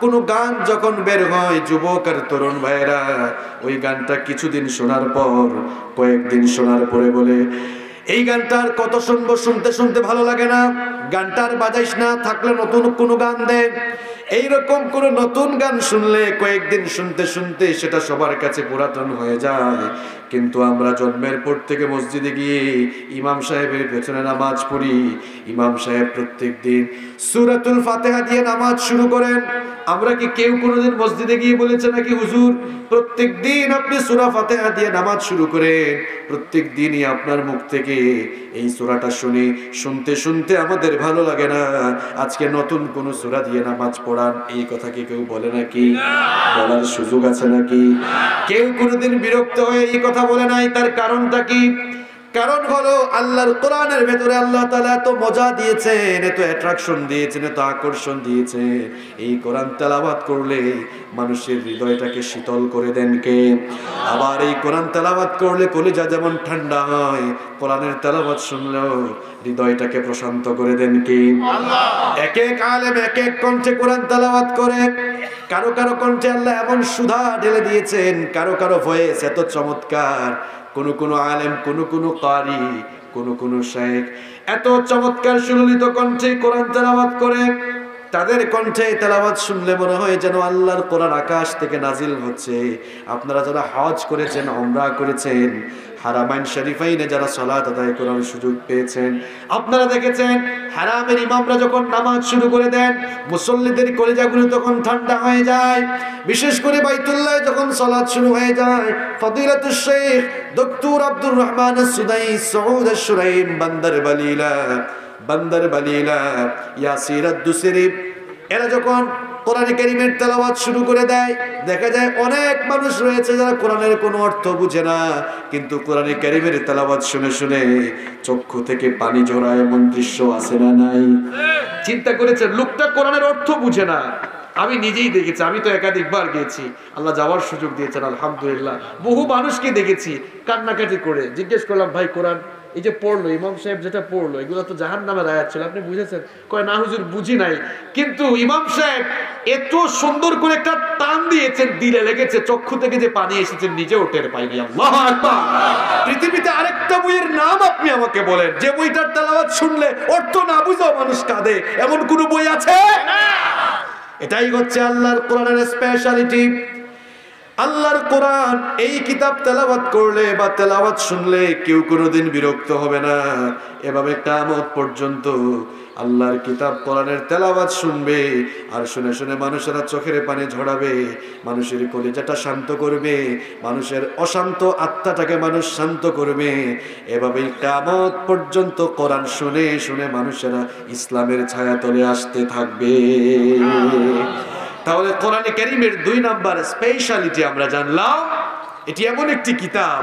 কোনো গান যখন বের হয়, যুবক আর তরুণ ভাইরা ওই গানটা কিছুদিন শোনার পর, কয়েকদিন শোনার পরে বলে এই গানটার কত শুনবো, শুনতে শুনতে ভালো লাগে না, গানটার বাজাইস না, থাকলে নতুন কোনো গান দে। এইরকম কোন নতুন গান শুনলে কয়েকদিন শুনতে শুনতে সেটা সবার কাছে পুরাতন হয়ে যায়। কিন্তু আমরা জন্মের পর থেকে মসজিদে গিয়ে ইমাম সাহেবের পেছনে নামাজ পড়ি। ইমাম সাহেব প্রত্যেকদিন সূরাতুল ফাতিহা দিয়ে নামাজ শুরু করেন। আমরা কি কেউ কোনোদিন মসজিদে গিয়ে বলেছে নাকি হুজুর প্রত্যেকদিন আপনি সূরা ফাতিহা দিয়ে নামাজ শুরু করেন? প্রত্যেকদিনই আপনার মুখ থেকে এই সূরাটা শুনতে শুনতে আমাদের ভালো লাগে না, আজকে নতুন কোন সূরা দিয়ে নামাজ পড়ান, এই কথা কি কেউ বলে নাকি? বলার সুযোগ আছে নাকি? কেউ কোনোদিন বিরক্ত হয়ে এই কথা বলে নাই। তার কারণটা কি? কারণ হলো আল্লাহর কোরআনের ভেতরে আল্লাহ তাআলা এত মজা দিয়েছেন, এত অ্যাট্রাকশন দিয়েছেন, এত আকর্ষণ দিয়েছেন। এই কোরআন তেলাওয়াত করলে মানুষের হৃদয়টাকে শীতল করে দেন কে? আবার এই কোরআন তেলাওয়াত করলে কলিজা যেমন ঠান্ডা হয়, কোরআনের তেলাওয়াত শুনলেও হৃদয়টাকে প্রশান্ত করে দেন কে? আল্লাহ। এক এক আলেম এক এক কণ্ঠে কোরআন তেলাওয়াত করে। কারো কারো কণ্ঠে আল্লাহ এমন সুধা ঢেলে দিয়েছেন, কারো কারো ভয়েস এত চমৎকার, কোন আলেম কোন কারি কোন শাইখ এত চমৎকার সুললিত কণ্ঠে কোরআন তেলাওয়াত করে। তাদের কণ্ঠে তেলাওয়াত শুনলে মনে হয় যেন আল্লাহর কোরআন আকাশ থেকে নাজিল হচ্ছে। আপনারা যারা হজ করেছেন, উমরা করেছেন, হারামাইন শরীফাইনে যারা সালাত আদায় করার সুযোগ পেয়েছেন, আপনারা দেখেছেন হারামের ইমামরা যখন নামাজ শুরু করে দেন মুসল্লিদের কলিজাগুলো তখন ঠান্ডা হয়ে যায়। বিশেষ করে বাইতুল্লাহ যখন সালাত শুরু হয়ে যায়, ফদিলাতুশ শেখ ডক্টর আব্দুর রহমান আস-সুদাইস সৌদ আশ-শুরাইম বান্দার বালিলা ইয়াসির আদ-দুসরি এরা যখন কোরআন কারীমের তেলাওয়াত শুরু করে দেয়, দেখা যায় অনেক মানুষ রয়েছে যারা কোরআনের কোনো অর্থ বুঝে না, কিন্তু কোরআন কারীমের তেলাওয়াত শুনে শুনে চক্ষু থেকে পানি ঝরায়, এমন দৃশ্য আছে না নাই? চিন্তা করেছেন লোকটা কোরআনের অর্থ বুঝে না। আমি নিজেই দেখেছি, আমি তো একাধিকবার গিয়েছি, আল্লাহ যাওয়ার সুযোগ দিয়েছেন আলহামদুলিল্লাহ। বহু মানুষকে দেখেছি কান্নাকাটি করে। জিজ্ঞেস করলাম ভাই কোরআন এই যে পড়লো ইমাম সাহেব যেটা পড়লো এগুলো তো জাহান্নামের আয়াত ছিল, আপনি বুঝেছেন? কয় না হুজুর বুঝি নাই, কিন্তু ইমাম সাহেব এত সুন্দর করে একটা টান দিয়েছেন, দিলে লেগেছে, চক্ষু থেকে যে পানি এসেছে নিজেও টের পাইনি। আল্লাহু আকবার। পৃথিবীতে আরেকটা বইয়ের নাম আপনি আমাকে বলেন যে বইটার তেলাওয়াত শুনলে অর্থ না বুঝেও মানুষ কাঁদে, এমন কোন বই আছে? এটাই হচ্ছে আল্লাহর কোরআনের স্পেশালিটি। আল্লাহর কোরআন এই কিতাব তেলাওয়াত করলে বা তেলাওয়াত শুনলে কেউ কোনোদিন বিরক্ত হবে না। এভাবে কিয়ামত পর্যন্ত আল্লাহর কিতাব কোরআনের তেলাওয়াত শুনবে আর শুনে শুনে মানুষেরা চোখের পানি ঝরাবে, মানুষের কলিজাটা শান্ত করবে, মানুষের অশান্ত আত্মাটাকে মানুষ শান্ত করবে। এভাবেই কিয়ামত পর্যন্ত কোরআন শুনে শুনে মানুষেরা ইসলামের ছায়াতলে আসতে থাকবে। তাহলে কোরআনে কারীমের 2 নাম্বার স্পেশালিটি আমরা জানলাম, এটি এমন একটি কিতাব,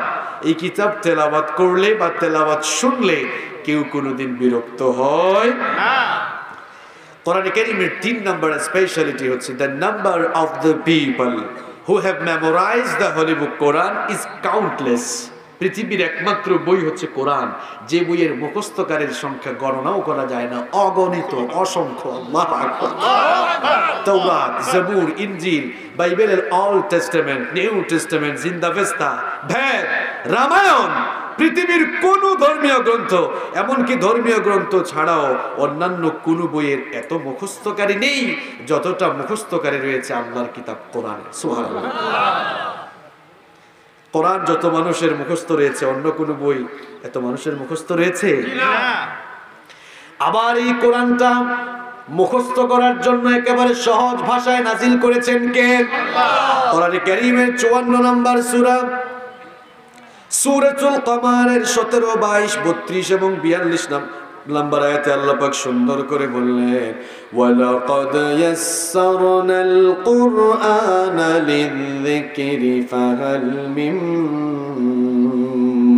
এই কিতাব তেলাওয়াত করলে বা তেলাওয়াত শুনলে কেউ কোনোদিন বিরক্ত হয় না। কোরআনে কারীমের 3 নাম্বার স্পেশালিটি হচ্ছে the number of the people who have memorized the holy book Quran is countless. পৃথিবীর একমাত্র বই হচ্ছে কোরআন, যে বইয়ের মুখস্থকারীর সংখ্যা গণনাও করা যায় না, অগণিত, অসংখ্য। আল্লাহু আকবার। তাওরাত, জাবুর, ইনজিল, বাইবেলের অল টেস্টামেন্ট, নিউ টেস্টামেন্ট, জিন্দাভেস্তা, ভেদ, রামায়ণ, পৃথিবীর কোন ধর্মীয় গ্রন্থ, এমনকি ধর্মীয় গ্রন্থ ছাড়াও অন্যান্য কোন বইয়ের এত মুখস্থকারী নেই যতটা মুখস্থকারী রয়েছে আল্লাহর কিতাব কোরআনে। সুবহানাল্লাহ। কোরআন যত মানুষের মুখস্থ রয়েছে অন্য কোন বই এত মানুষের মুখস্থ রয়েছে না। আবার এই কোরআনটা মুখস্থ করার জন্য একেবারে সহজ ভাষায় নাজিল করেছেন কে? আল্লাহ। কোরআনে কারীমের 54 নম্বর সূরা সূরাতুল কমারের 17, 22, 32 এবং 42 নম্বর আয়াতে আল্লাহ পাক সুন্দর করে বললেন, ওয়ালাকাদ ইয়াসসারনাল কুরআনা লিযিকরি ফাহাল মিন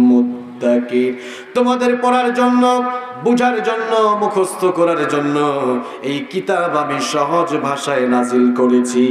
মুদ্দাকির। তোমাদের পড়ার জন্য, বুঝার জন্য, মুখস্থ করার জন্য এই কিতাব আমি সহজ ভাষায় নাজিল করেছি।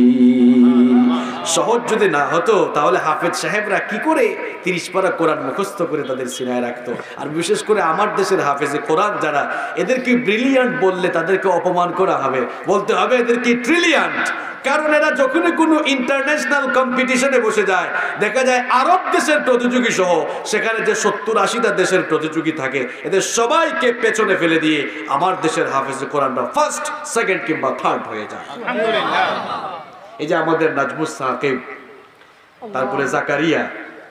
সহজ যদি না হতো তাহলে হাফেজ সাহেবরা কি করে 30 পারা কোরআন মুখস্থ করে তাদের সিনায় রাখতো? আর বিশেষ করে আমার দেশের হাফেজে কোরআন যারা, এদেরকে ব্রিলিয়ান্ট বললে তাদেরকে অপমান করা হবে, বলতে হবে এদেরকে ট্রিলিয়ান্ট। কারণ এরা যখনই কোনো ইন্টারন্যাশনাল কম্পিটিশনে বসে যায়, দেখা যায় আরব দেশের প্রতিযোগী সহ সেখানে যে 70-80টা দেশের প্রতিযোগী থাকে, এদের সবাইকে পেছনে ফেলে দিয়ে আমার দেশের হাফেজ কোরআনরা ফার্স্ট, সেকেন্ড কিংবা থার্ড হয়ে যায়। এই যে আমাদের নাজমুস সাকিব, তারপরে জাকারিয়া,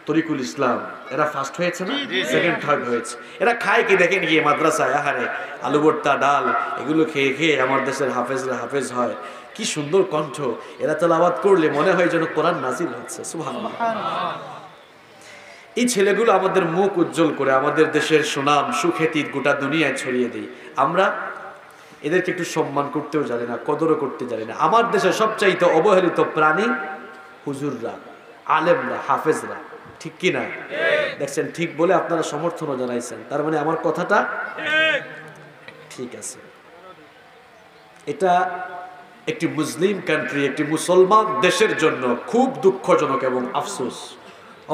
তরিকুল ইসলাম, এরা ফার্স্ট হয়েছে না, সেকেন্ড থার্ড হয়েছে। এরা খায় কি দেখেন গিয়ে মাদ্রাসায়, আহারে আলু ভর্তা, ডাল, এগুলো খেয়ে খেয়ে আমার দেশের হাফেজরা হাফেজ হয়। কি সুন্দর কণ্ঠ, এরা তেলাওয়াত করলে মনে হয় যেন কোরআন নাজিল হচ্ছে। সুবহানাল্লাহ। এই ছেলেগুলো আমাদের মুখ উজ্জ্বল করে আমাদের দেশের সুনাম সুখ্যাতি গোটা দুনিয়ায় ছড়িয়ে দেয়। আমরা এদেরকে একটু সম্মান করতেও জানি না, কদরও করতে জানি না। আমার দেশের সবচাইতে অবহেলিত প্রাণী হুজুররা, আলেমরা, হাফেজরা, ঠিক কি না? দেখছেন, ঠিক বলে আপনারা সমর্থনও জানাইছেন, তার মানে আমার কথাটা ঠিক আছে। এটা একটি মুসলিম কান্ট্রি, একটি মুসলমান দেশের জন্য খুব দুঃখজনক এবং আফসোস,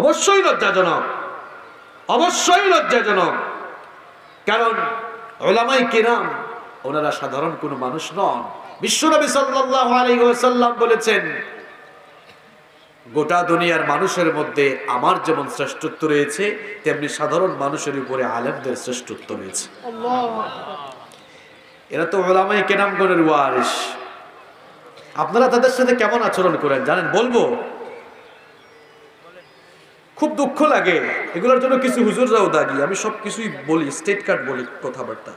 অবশ্যই লজ্জাজনক, অবশ্যই লজ্জাজনক। কারণ উলামায়ে কিরাম ওনারা সাধারণ কোনো মানুষ নন। বিশ্বনবী সাল্লাল্লাহু আলাইহি ওয়াসাল্লাম বলেছেন, গোটা দুনিয়ার মানুষের মধ্যে আমার যেমন শ্রেষ্ঠত্ব রয়েছে, তেমনি সাধারণ মানুষের উপরে আলেমদের শ্রেষ্ঠত্ব রয়েছে। এরা তো উলামায়ে কিরামগণের ওয়ারিস। আপনারা তাদের সাথে কেমন আচরণ করেন জানেন? বলবো, খুব দুঃখ লাগে। এগুলোর জন্য কিছু হুজুররাও দাগি, আমি সব কিছুই বলি, স্টেট কার্ড বলি, কথাবার্তা।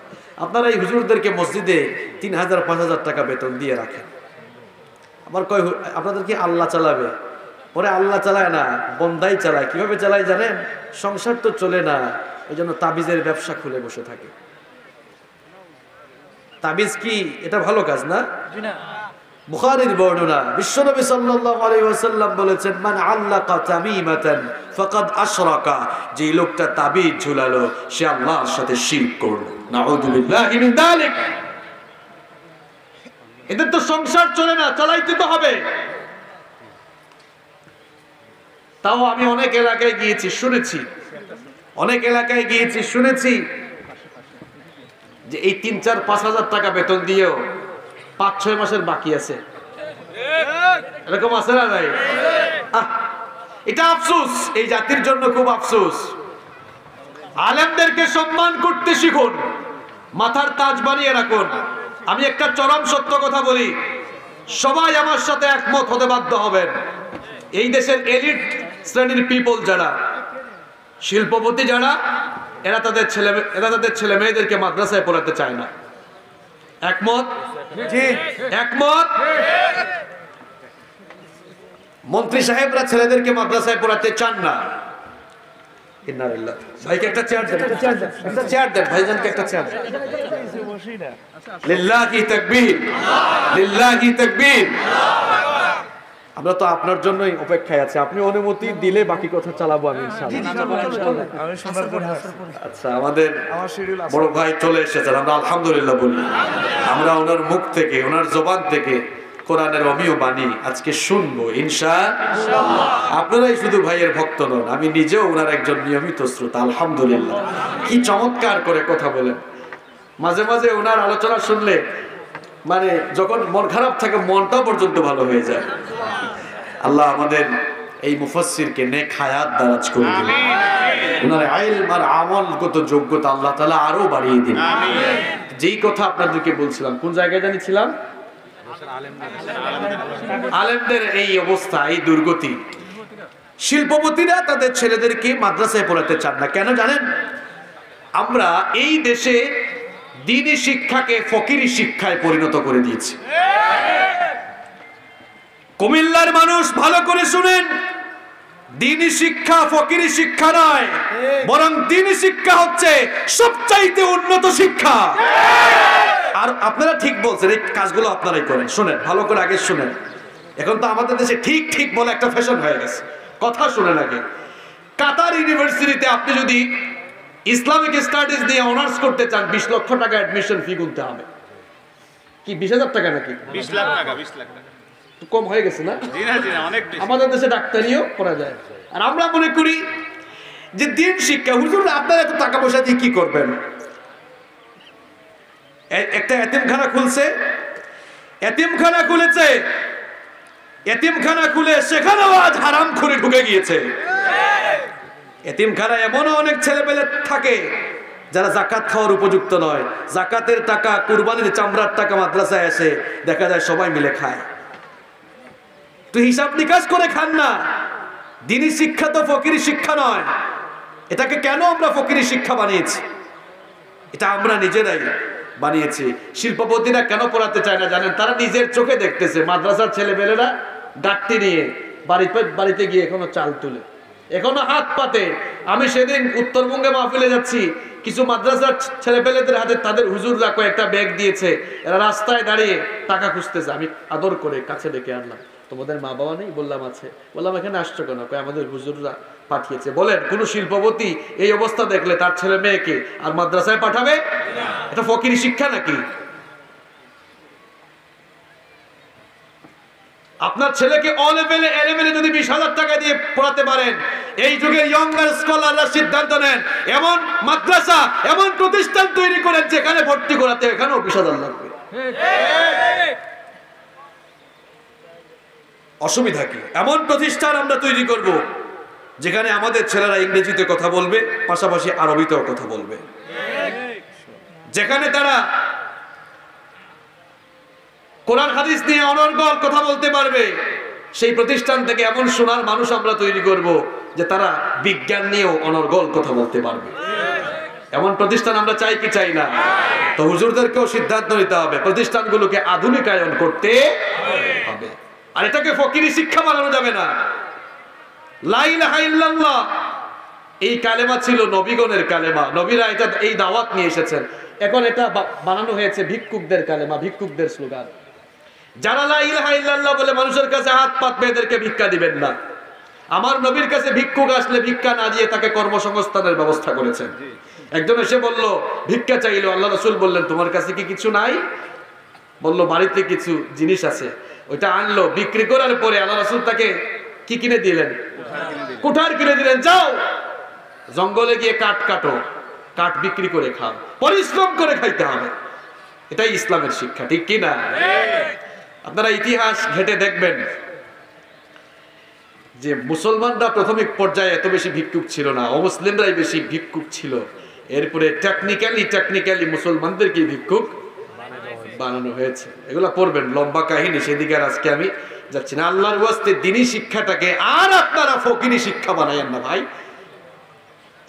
আপনারা এই হুজুরদেরকে মসজিদে 3000-5000 টাকা বেতন দিয়ে রাখেন। আমার কয়, আপনাদের কি আল্লাহ চালাবে? পরে আল্লাহ চালায় না, বন্দাই চালায়। কিভাবে চালায় জানেন? সংসার তো চলে না, এই জন্য তাবিজের ব্যবসা খুলে বসে থাকে। তাবিজ কি এটা ভালো কাজ না? বুখারীর বর্ণনা, বিশ্বনবী সাল্লাল্লাহু আলাইহি ওয়াসাল্লাম বলেছেন, মান আল্লাকা তামিমাতান ফাকাদ আশরাকা, যে লোকটা তাবিজ ঝুলালো সে আল্লাহর সাথে শিরক করলো। নাউযু বিল্লাহি মিন যালিক। এদের তো সংসার চলে না, চালাইতে তো হবে। তাও আমি অনেক এলাকায় গিয়েছি, শুনেছি, অনেক এলাকায় গিয়েছি, শুনেছি যে এই 3-4-5 হাজার টাকা বেতন দিয়েও 5-6 মাসের বাকি আছে। এরকম আছে না ভাই? এটা আফসোস, এই জাতির জন্য খুব আফসোস। আলেমদেরকে সম্মান করতে শিখুন, মাথার তাজ বানিয়ে রাখুন। আমি একটা চরম সত্য কথা বলি, সবাই আমার সাথে একমত হতে বাধ্য হবেন। এই দেশের এলিট শ্রেণীর পিপল যারা, শিল্পপতি যারা, এরা তাদের ছেলে মেয়েদেরকে মাদ্রাসায় পড়াতে চায় না। একমত? একমত? মন্ত্রী সাহেবরা ছেলেদেরকে মাদ্রাসায় পড়াতে চান না। ভাইকে একটা চেয়ার দেন, একটা চেয়ার দেন, ভাইজানকে একটা চেয়ার দেন। লিল্লাহি তাকবীর, লিল্লাহি তাকবীর। আমরা তো আপনার জন্যই অপেক্ষায় আছি, আপনি অনুমতি দিলে বাকি কথা চালাবো আমি ইনশাআল্লাহ। আচ্ছা, আমাদের বড় ভাই চলে এসেছেন, আমরা আলহামদুলিল্লাহ বলি। আমরা ওনার মুখ থেকে, ওনার জবান থেকে কোরআনের অমীয় বাণী আজকে শুনবো ইনশাআল্লাহ। আপনারাই শুধু ভাইয়ের ভক্ত নন, আমি নিজেও ওনার একজন নিয়মিত শ্রোতা। আলহামদুলিল্লাহ, কি চমৎকার করে কথা বলেন। মাঝে মাঝে ওনার আলোচনা শুনলে মানে যখন মন খারাপ থাকে মনটাও পর্যন্ত ভালো হয়ে যায়। আল্লাহ আমাদের এই মুফাসসিরকে নেক হায়াত দারাজ করে দিন, ওনার ইলম আর আমলগত যোগ্যতা আল্লাহ তাআলা আরো বাড়িয়ে দিন। যেই কথা আপনাদেরকে বলছিলাম, কোন জায়গায় জানিছিলাম, আলেমদের এই অবস্থা, এই দুর্গতি। শিল্পপতিরা তাদের ছেলেদেরকে মাদ্রাসায় পড়াতে চান না, কেন জানেন? আমরা এই দেশে দ্বীনি শিক্ষাকে ফকিরি শিক্ষায় পরিণত করে দিয়েছি। কুমিল্লার মানুষ ভালো করে শুনেন, দ্বীনি শিক্ষা ফকিরি শিক্ষা নয়, বরং দ্বীনি শিক্ষা হচ্ছে সবচাইতে উন্নত শিক্ষা। আর আপনারা ঠিক বলছেন, এই কাজগুলো আপনারাই করেন। শুনেন ভালো করে, আগে শুনেন। এখন তো আমাদের দেশে ঠিক ঠিক বলে একটা ফ্যাশন হয়ে গেছে, কথা শুনেন আগে। কাতার ইউনিভার্সিটিতে আপনি যদি ইসলামিক স্টাডিজ দিয়ে অনার্স করতে চান, 20 লক্ষ টাকা অ্যাডমিশন ফি গুনতে হবে। কি 20,000 টাকা নাকি? 20 লাখ টাকা, 20 লাখ টাকা। কম হয়ে গেছে না? জি না, জি না, অনেক বেশি। আমাদের দেশে ডাক্তারিও করা যায়। আর আমরা মনে করি যে দিন শিক্ষা, হুজুর আপনারা এত টাকা পয়সা দিয়ে কি করবেন? একটা এতিমখানা খুলছে, এতিমখানা খুলেছে, এতিমখানা খুলে সেখানেও আজ হারাম করে ঢুকে গিয়েছে। এতিমখানা এমনও অনেক ছেলেপেলে থাকে যারা জাকাত খাওয়ার উপযুক্ত নয়, জাকাতের টাকা, কুরবানির চামড়ার টাকা মাদ্রাসায় এসে দেখা যায় সবাই মিলে খায়। তুই হিসাব নিকাশ করে খান না। দিনী শিক্ষা তো ফকিরি শিক্ষা নয়। এটাকে কেন আমরা ফকিরি শিক্ষা বানিয়েছি? এটা আমরা নিজেরাই বানিয়েছি। শিল্পপতিরা কেন পড়াতে চায় না জানেন? তারা নিজের চোখে দেখতেছে মাদ্রাসার ছেলেপেলেরা গাঁটটি নিয়ে বাড়িতে গিয়ে এখনো চাল তুলে, এখনো হাত পাতে। আমি সেদিন উত্তরবঙ্গে মাহফিলে যাচ্ছি, কিছু মাদ্রাসার ছেলেপেলেদের হাতে তাদের হুজুররা কয়েকটা ব্যাগ দিয়েছে, এরা রাস্তায় দাঁড়িয়ে টাকা খুঁজতেছে। আমি আদর করে কাছে ডেকে আনলাম, তোমাদের মা বাবা নেই? বললাম আছে। বললাম এখানে আসছো কেন? আমাদের হুজুররা পাঠিয়েছে। বলেন কোন শিল্পপতি এই অবস্থা দেখলে তার ছেলে মেয়েকে আর মাদ্রাসায় পাঠাবে? এটা ফকিরি শিক্ষা নাকি? আপনার ছেলেকে এলেভেলে যদি 20,000 টাকা দিয়ে পড়াতে পারেন, এই যুগের ইয়ঙ্গার স্কলাররা সিদ্ধান্ত নেন এমন মাদ্রাসা, এমন প্রতিষ্ঠান তৈরি করেন যেখানে ভর্তি করাতে এখানেও 20,000 লাগবে। অসুবিধা কি? এমন প্রতিষ্ঠান আমরা তৈরি করব যেখানে আমাদের ছেলেরা ইংরেজিতে কথা বলবে, পাশাপাশি আরবিতেও কথা বলবে, যেখানে তারা কোরআন হাদিস নিয়ে অনর্গল কথা বলতে পারবে। সেই প্রতিষ্ঠান থেকে এমন সোনার মানুষ আমরা তৈরি করব যে তারা বিজ্ঞান নিয়েও অনর্গল কথা বলতে পারবে। এমন প্রতিষ্ঠান আমরা চাই কি চাই না? তো হুজুরদেরকেও সিদ্ধান্ত নিতে হবে, প্রতিষ্ঠানগুলোকে আধুনিকায়ন করতে হবে। আর এটাকে ফকিরি শিক্ষা বানানো যাবে না। লা ইলাহা ইল্লাল্লাহ এই কালেমা ছিল নবীগণের কালেমা, নবীরা এটা এই দাওয়াত নিয়ে এসেছেন। এখন এটা বানানো হয়েছে ভিক্ষুকদের কালেমা, ভিক্ষুকদের স্লোগান। যারা লা ইলাহা ইল্লাল্লাহ বলে মানুষের কাছে হাত পাতবে, এদেরকে ভিক্ষা দিবেন না। আমার নবীর কাছে ভিক্ষুক আসলে ভিক্ষা না দিয়ে তাকে কর্মসংস্থানের ব্যবস্থা করেছেন। একজন এসে বলল ভিক্ষা চাইলো, আল্লাহ রাসূল বললেন তোমার কাছে কি কিছু নাই? বলল বাড়িতে কিছু জিনিস আছে। ওইটা আনলো, বিক্রি করার পরে আল্লাহ রাসূল তাকে কি কিনে দিলেন? কুঠার কিনে দিলেন। যাও জঙ্গলে গিয়ে কাঠ কাটো, কাঠ বিক্রি করে খাও, পরিশ্রম করে খাইতে হবে। এটাই ইসলামের শিক্ষা, ঠিক কি না? আপনারা ইতিহাস ঘেটে দেখবেন যে মুসলমানরা প্রাথমিক পর্যায়ে এত বেশি ভিক্ষুক ছিল না, অমুসলিমরাই বেশি ভিক্ষুক ছিল। এরপরে টেকনিক্যালি মুসলমানদেরকে ভিক্ষুক বানানো হয়েছে। এগুলো পড়বেন, লম্বা কাহিনী, সেদিকে আর আজকে আমি যাচ্ছি না। আল্লাহর ওয়াস্তে দ্বীনি শিক্ষাটাকে আর আপনারা ফকিরি শিক্ষা বানায়েন না ভাই।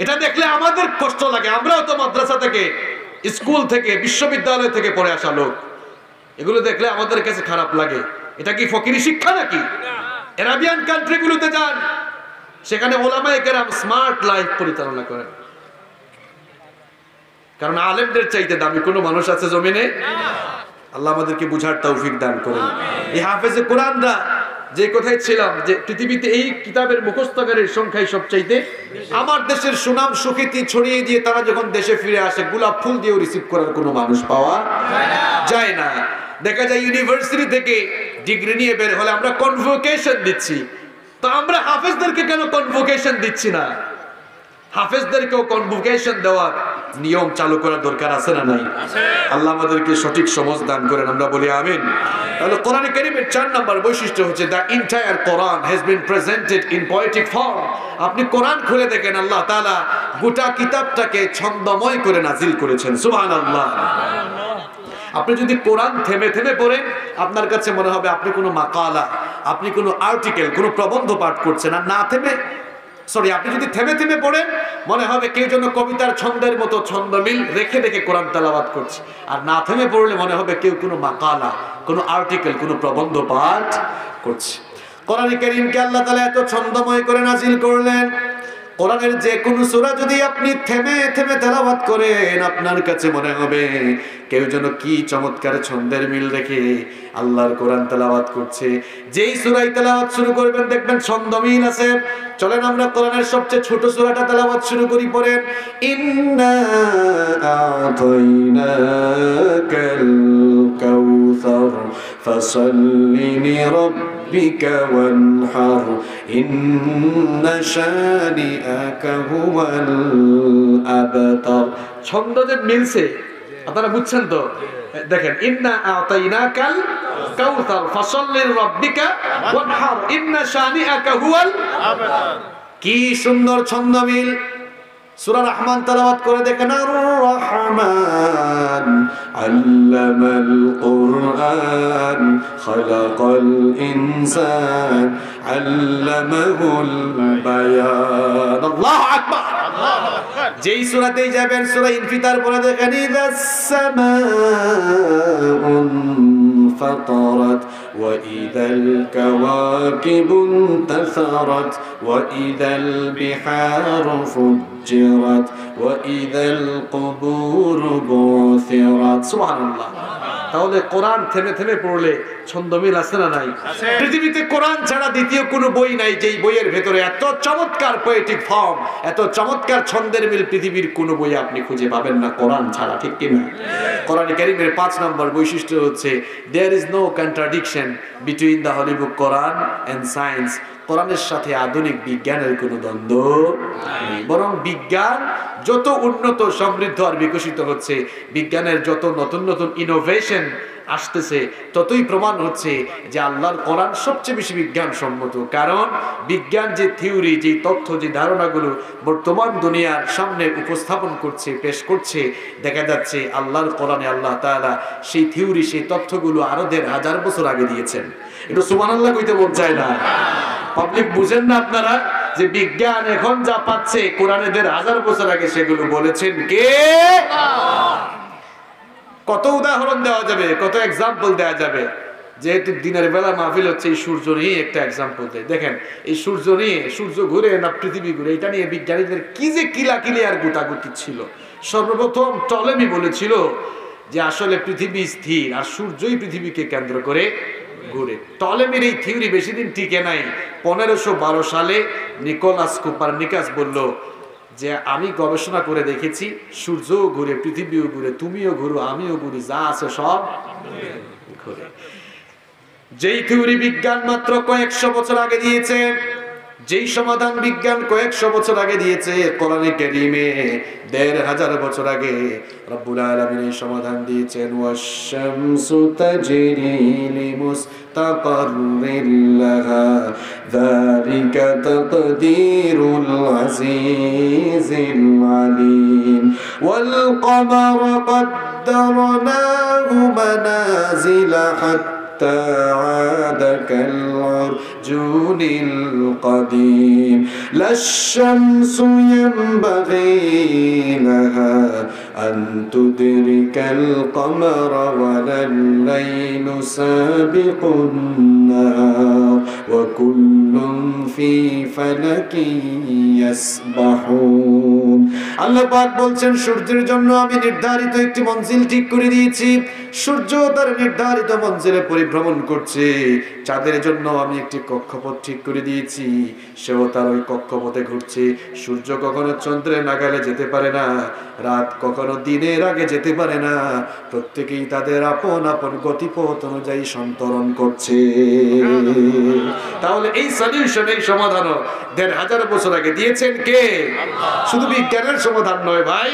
এটা দেখলে আমাদের কষ্ট লাগে। আমরাও তো মাদ্রাসা থেকে, স্কুল থেকে, বিশ্ববিদ্যালয় থেকে পড়ে আসা লোক। এগুলো দেখলে আমাদের কাছে খারাপ লাগে। এটা কি ফকিরি শিক্ষা নাকি? আরবিয়ান কান্ট্রিগুলোতে যান, সেখানে ওলামায়ে কেরাম স্মার্ট লাইফ পরিচালনা করেন। কারণ আলেমদের চাইতে দামি কোনো মানুষ আছে জমিনে? আল্লাহ আমাদেরকে বুঝার তৌফিক দান করেন। এই হাফেজে কোরআনরা যে কথাই ছিলাম যে পৃথিবীতে এই কিতাবের মুখস্থকারীর সংখ্যাই সবচাইতে। আমার দেশের সুনাম সুখ্যাতি ছড়িয়ে দিয়ে তারা যখন দেশে ফিরে আসে, গোলাপ ফুল দিয়েও রিসিভ করার কোনো মানুষ পাওয়া যায় না। দেখা যায় ইউনিভার্সিটি থেকে ডিগ্রি নিয়ে বের হলে আমরা কনভোকেশন দিচ্ছি, তো আমরা হাফেজদেরকে কেন কনভোকেশন দিচ্ছি না? হাফেজদেরকেও কনভোকেশন দেওয়ার নিয়ম চালু করার দরকার আছে না নাই? আল্লাহ আমাদেরকে সঠিক সমঝ দান করেন, আমরা বলি আমিন। তাহলে কোরআন কারীমের 4 নম্বর বৈশিষ্ট্য হচ্ছে the entire Quran has been presented in poetic form. আপনি কোরআন খুলে দেখেন, আল্লাহ তাআলা গোটা কিতাবটাকে ছন্দময় করে নাজিল করেছেন। সুবহানাল্লাহ। আপনি যদি কোরআন থেমে থেমে পড়েন, আপনার কাছে মনে হবে আপনি কোনো মাকালা, আপনি কোনো আর্টিকেল, কোনো প্রবন্ধ পাঠ করছেন। আর না থেমে আপনি যদি থেমে থেমে পড়েন, মনে হবে কেউ যেন কবিতার ছন্দের মতো ছন্দমিল রেখে রেখে কোরআন তেলাওয়াত করছে। আর না থেমে পড়লে মনে হবে কেউ কোনো মাকালা, কোনো আর্টিকেল, কোনো প্রবন্ধ পাঠ করছে। কোরআন কারীমকে আল্লাহ তাআলা এত ছন্দময় করে নাজিল করলেন, কোরআনের যে কোনো সূরা যদি আপনি থেমে থেমে তেলাওয়াত করেন, আপনার কাছে মনে হবে কেউ যেন কি চমৎকার ছন্দের মিল রেখে আল্লাহর কোরআন তেলাওয়াত করছে। যেই সূরায় তেলাওয়াত শুরু করবেন দেখবেন ছন্দ মিল আছে। চলেন আমরা কোরআনের সবচেয়ে ছোট সূরাটা তেলাওয়াত শুরু করি। পড়েন ইন্না আতাইনাকাল কাউসার ফাসাল্লি লিরাব্বিকা ওয়ানহার ইন্না শানিআকা হুয়াল আবতার। ছন্দ যে মিলছে আপনারা বুঝছেন তো? দেখেন ইন্না আতাইনাকাল কাউসার ফাসাল্লি লিরাব্বিকা ওয়ানহার ইন্না শানিআকা হুয়াল আবতার। কি সুন্দর ছন্দমিল। সূরা রহমান তেলাওয়াত করে দেখেন, আর রহমান আল্লামাল কুরআন খালাকাল ইনসান আল্লামাহুল বায়ান। আল্লাহু আকবার। আল্লাহু আকবার। যেই সূরাতেই যাবেন সূরা ইনফিতার পরে দেখেন, ইযাস সামাউন فطرت وإذا الكواكب انتثرت وإذا البحار فجرت وإذا القبور بعثرت سبحان الله। তাহলে কোরআন থেমে থেমে পড়লে ছন্দমিল আছে না নাই? আছে। পৃথিবীতে কোরআন ছাড়া দ্বিতীয় কোনো বই নাই যেই বইয়ের ভেতরে এত চমৎকার পোয়েটিক ফর্ম, এত চমৎকার ছন্দের মিল পৃথিবীর কোনো বই আপনি খুঁজে পাবেন না কোরআন ছাড়া, ঠিক কিনা? কোরআন কারীমের 5 নম্বর বৈশিষ্ট্য হচ্ছে there is no contradiction between the holy book Quran and science. কোরআনের সাথে আধুনিক বিজ্ঞানের কোনো দ্বন্দ্ব নেই, বরং বিজ্ঞান যত উন্নত সমৃদ্ধ আর বিকশিত হচ্ছে, বিজ্ঞানের যত নতুন নতুন ইনোভেশন আসতেছে, ততই প্রমাণ হচ্ছে যে আল্লাহর কোরআন সবচেয়ে বেশি বিজ্ঞানসম্মত। কারণ বিজ্ঞান যে থিওরি, যে তথ্য, যে ধারণাগুলো বর্তমান দুনিয়ার সামনে উপস্থাপন করছে, পেশ করছে, দেখা যাচ্ছে আল্লাহর কোরআনে আল্লাহ তাআলা সেই থিওরি, সেই তথ্যগুলো আরো ১,৫০০ বছর আগে দিয়েছেন। এটা সুবহানাল্লাহ কইতে মন চায় না? পাবলিক বুঝেন না আপনারা যে বিজ্ঞান এখন যা পাচ্ছে কোরআনে ১,৫০০ বছর আগে সেগুলো বলেছেন কে? কত উদাহরণ দেওয়া যাবে, কত এক্সাম্পল দেওয়া যাবে। যেহেতু দিনের বেলা মাহফিল হচ্ছে, এই সূর্য নিয়ে একটা এক্সাম্পল দেয়। দেখেন এই সূর্য নিয়ে, সূর্য ঘুরে না পৃথিবী ঘুরে, এটা নিয়ে বিজ্ঞানীদের কি যে কিলাকিলি আর গুতাগুতি ছিল। সর্বপ্রথম টলেমি বলেছিল যে আসলে পৃথিবী স্থির আর সূর্যই পৃথিবীকে কেন্দ্র করে ঘুরে। টলেমির এই থিওরি বেশি দিন টিকে নাই। 1512 সালে নিকোলাস কোপারনিকাস বলল যে আমি গবেষণা করে দেখেছি সূর্যও ঘুরে, পৃথিবীও ঘুরে, তুমিও ঘুরো, আমিও ঘুরি, যা আছে সব ঘুরে। যেই থিওরি বিজ্ঞান মাত্র কয়েকশো বছর আগে দিয়েছে, যেই সমাধান বিজ্ঞান কয়েকশো বছর আগে দিয়েছে, কোরআনে কারীমে ১,৫০০ বছর আগে রব্বুল আলামিন এই সমাধান দিয়েছেন। ওয়াশ-শামসু তাজরি লিমুস্তাকাররিন লাহা যালিকা তাকদীরুল আজিজিল আলীম ওয়াল কমারা قدرناه منازل حتى عاد كالعرجون القديم لا الشمس ينبغي لها أن تدرك القمر ولا الليل سابق النهار وكل في فلك يسبحون। আল্লাহ পাক বলছেন সূর্যের জন্য আমি নির্ধারিত একটি মঞ্জিল ঠিক করে দিয়েছি, সূর্য তার নির্ধারিত মঞ্জিলে পরিভ্রমণ করছে। চাঁদের জন্য আমি একটি কক্ষপথ ঠিক করে দিয়েছি, সেও তার ওই কক্ষপথে ঘুরছে। সূর্য কখনো চন্দ্রের নাগালে যেতে পারে না, রাত কখনো দিনের আগে যেতে পারে না, প্রত্যেকেই তাদের আপন আপন গতিপথ অনুযায়ী সন্তরণ করছে। তাহলে এই সলিউশন, এই সমাধান ১,৫০০ বছর আগে দিয়েছেন কে? শুধু বিজ্ঞানের সমাধান নয় ভাই,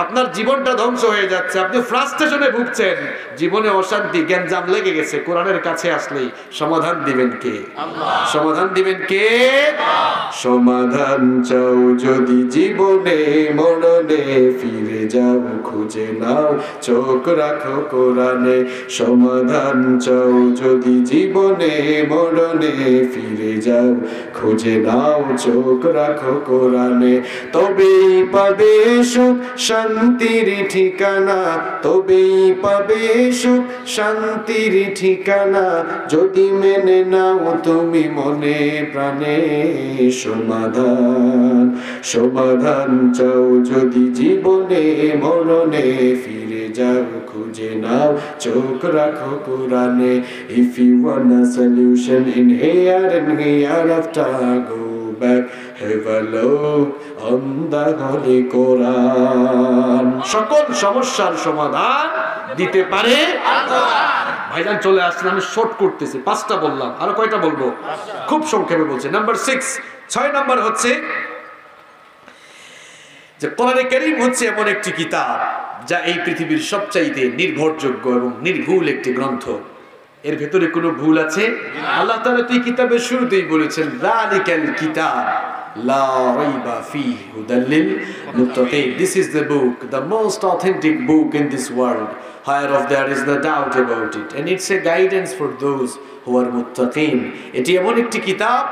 আপনার জীবনটা ধ্বংস হয়ে যাচ্ছে, আপনি ফ্রাস্ট্রেশনে ভুগছেন, জীবনে অশান্তি গ্যাঞ্জাম লেগে গেছে, কোরআনের কাছে আসলেই সমাধান দিবেন কে? সমাধান দিবেন কে? সমাধান চাও যদি জীবনে মরণে, ফিরে যাও খুঁজে নাও চোখ রাখো কোরআনে। সমাধান চাও যদি জীবনে মরণে, ফিরে যাও খুঁজে নাও চোখ রাখো কোরআনে। তবেই পাবে সুখ শান্তির ঠিকানা, তবেই পাবে সুখ শান্তির ঠিকানা, যদি মেনে নাও তুমি মনে প্রাণে সমাধান। সমাধান চাও যদি জীবনে মরণে, ফিরে যাও খুঁজে নাও চোখ রাখো কোরআনে। If you want a solution in here and hereafter, go back, have a look on the Holy Quran. সকল সমস্যার সমাধান দিতে পারে আল্লাহ। ভাইজান চলে আসছেন, আমি শর্ট করতেছি, 5টা বললাম, আরো কয়টা বলবো? খুব সংক্ষেপে বলছি। নাম্বার 6 নাম্বার হচ্ছে যে কোরআনে কারীম হচ্ছে এমন একটি কিতাব যা এই পৃথিবীর সবচাইতে নির্ভরযোগ্য এবং নির্ভুল একটি গ্রন্থ। এর ভেতরে কোনো ভুল আছে? আল্লাহ তাআলা তো এই কিতাবের শুরুতেই বলেছেন যালিকাল কিতাব লা রাইবা ফীহি হুদাল লিল মুত্তাকিন। This is the book, the most authentic book in this world, whereof there is no doubt about it, and it's a guidance for those who are muttaqin. এটি এমন একটি কিতাব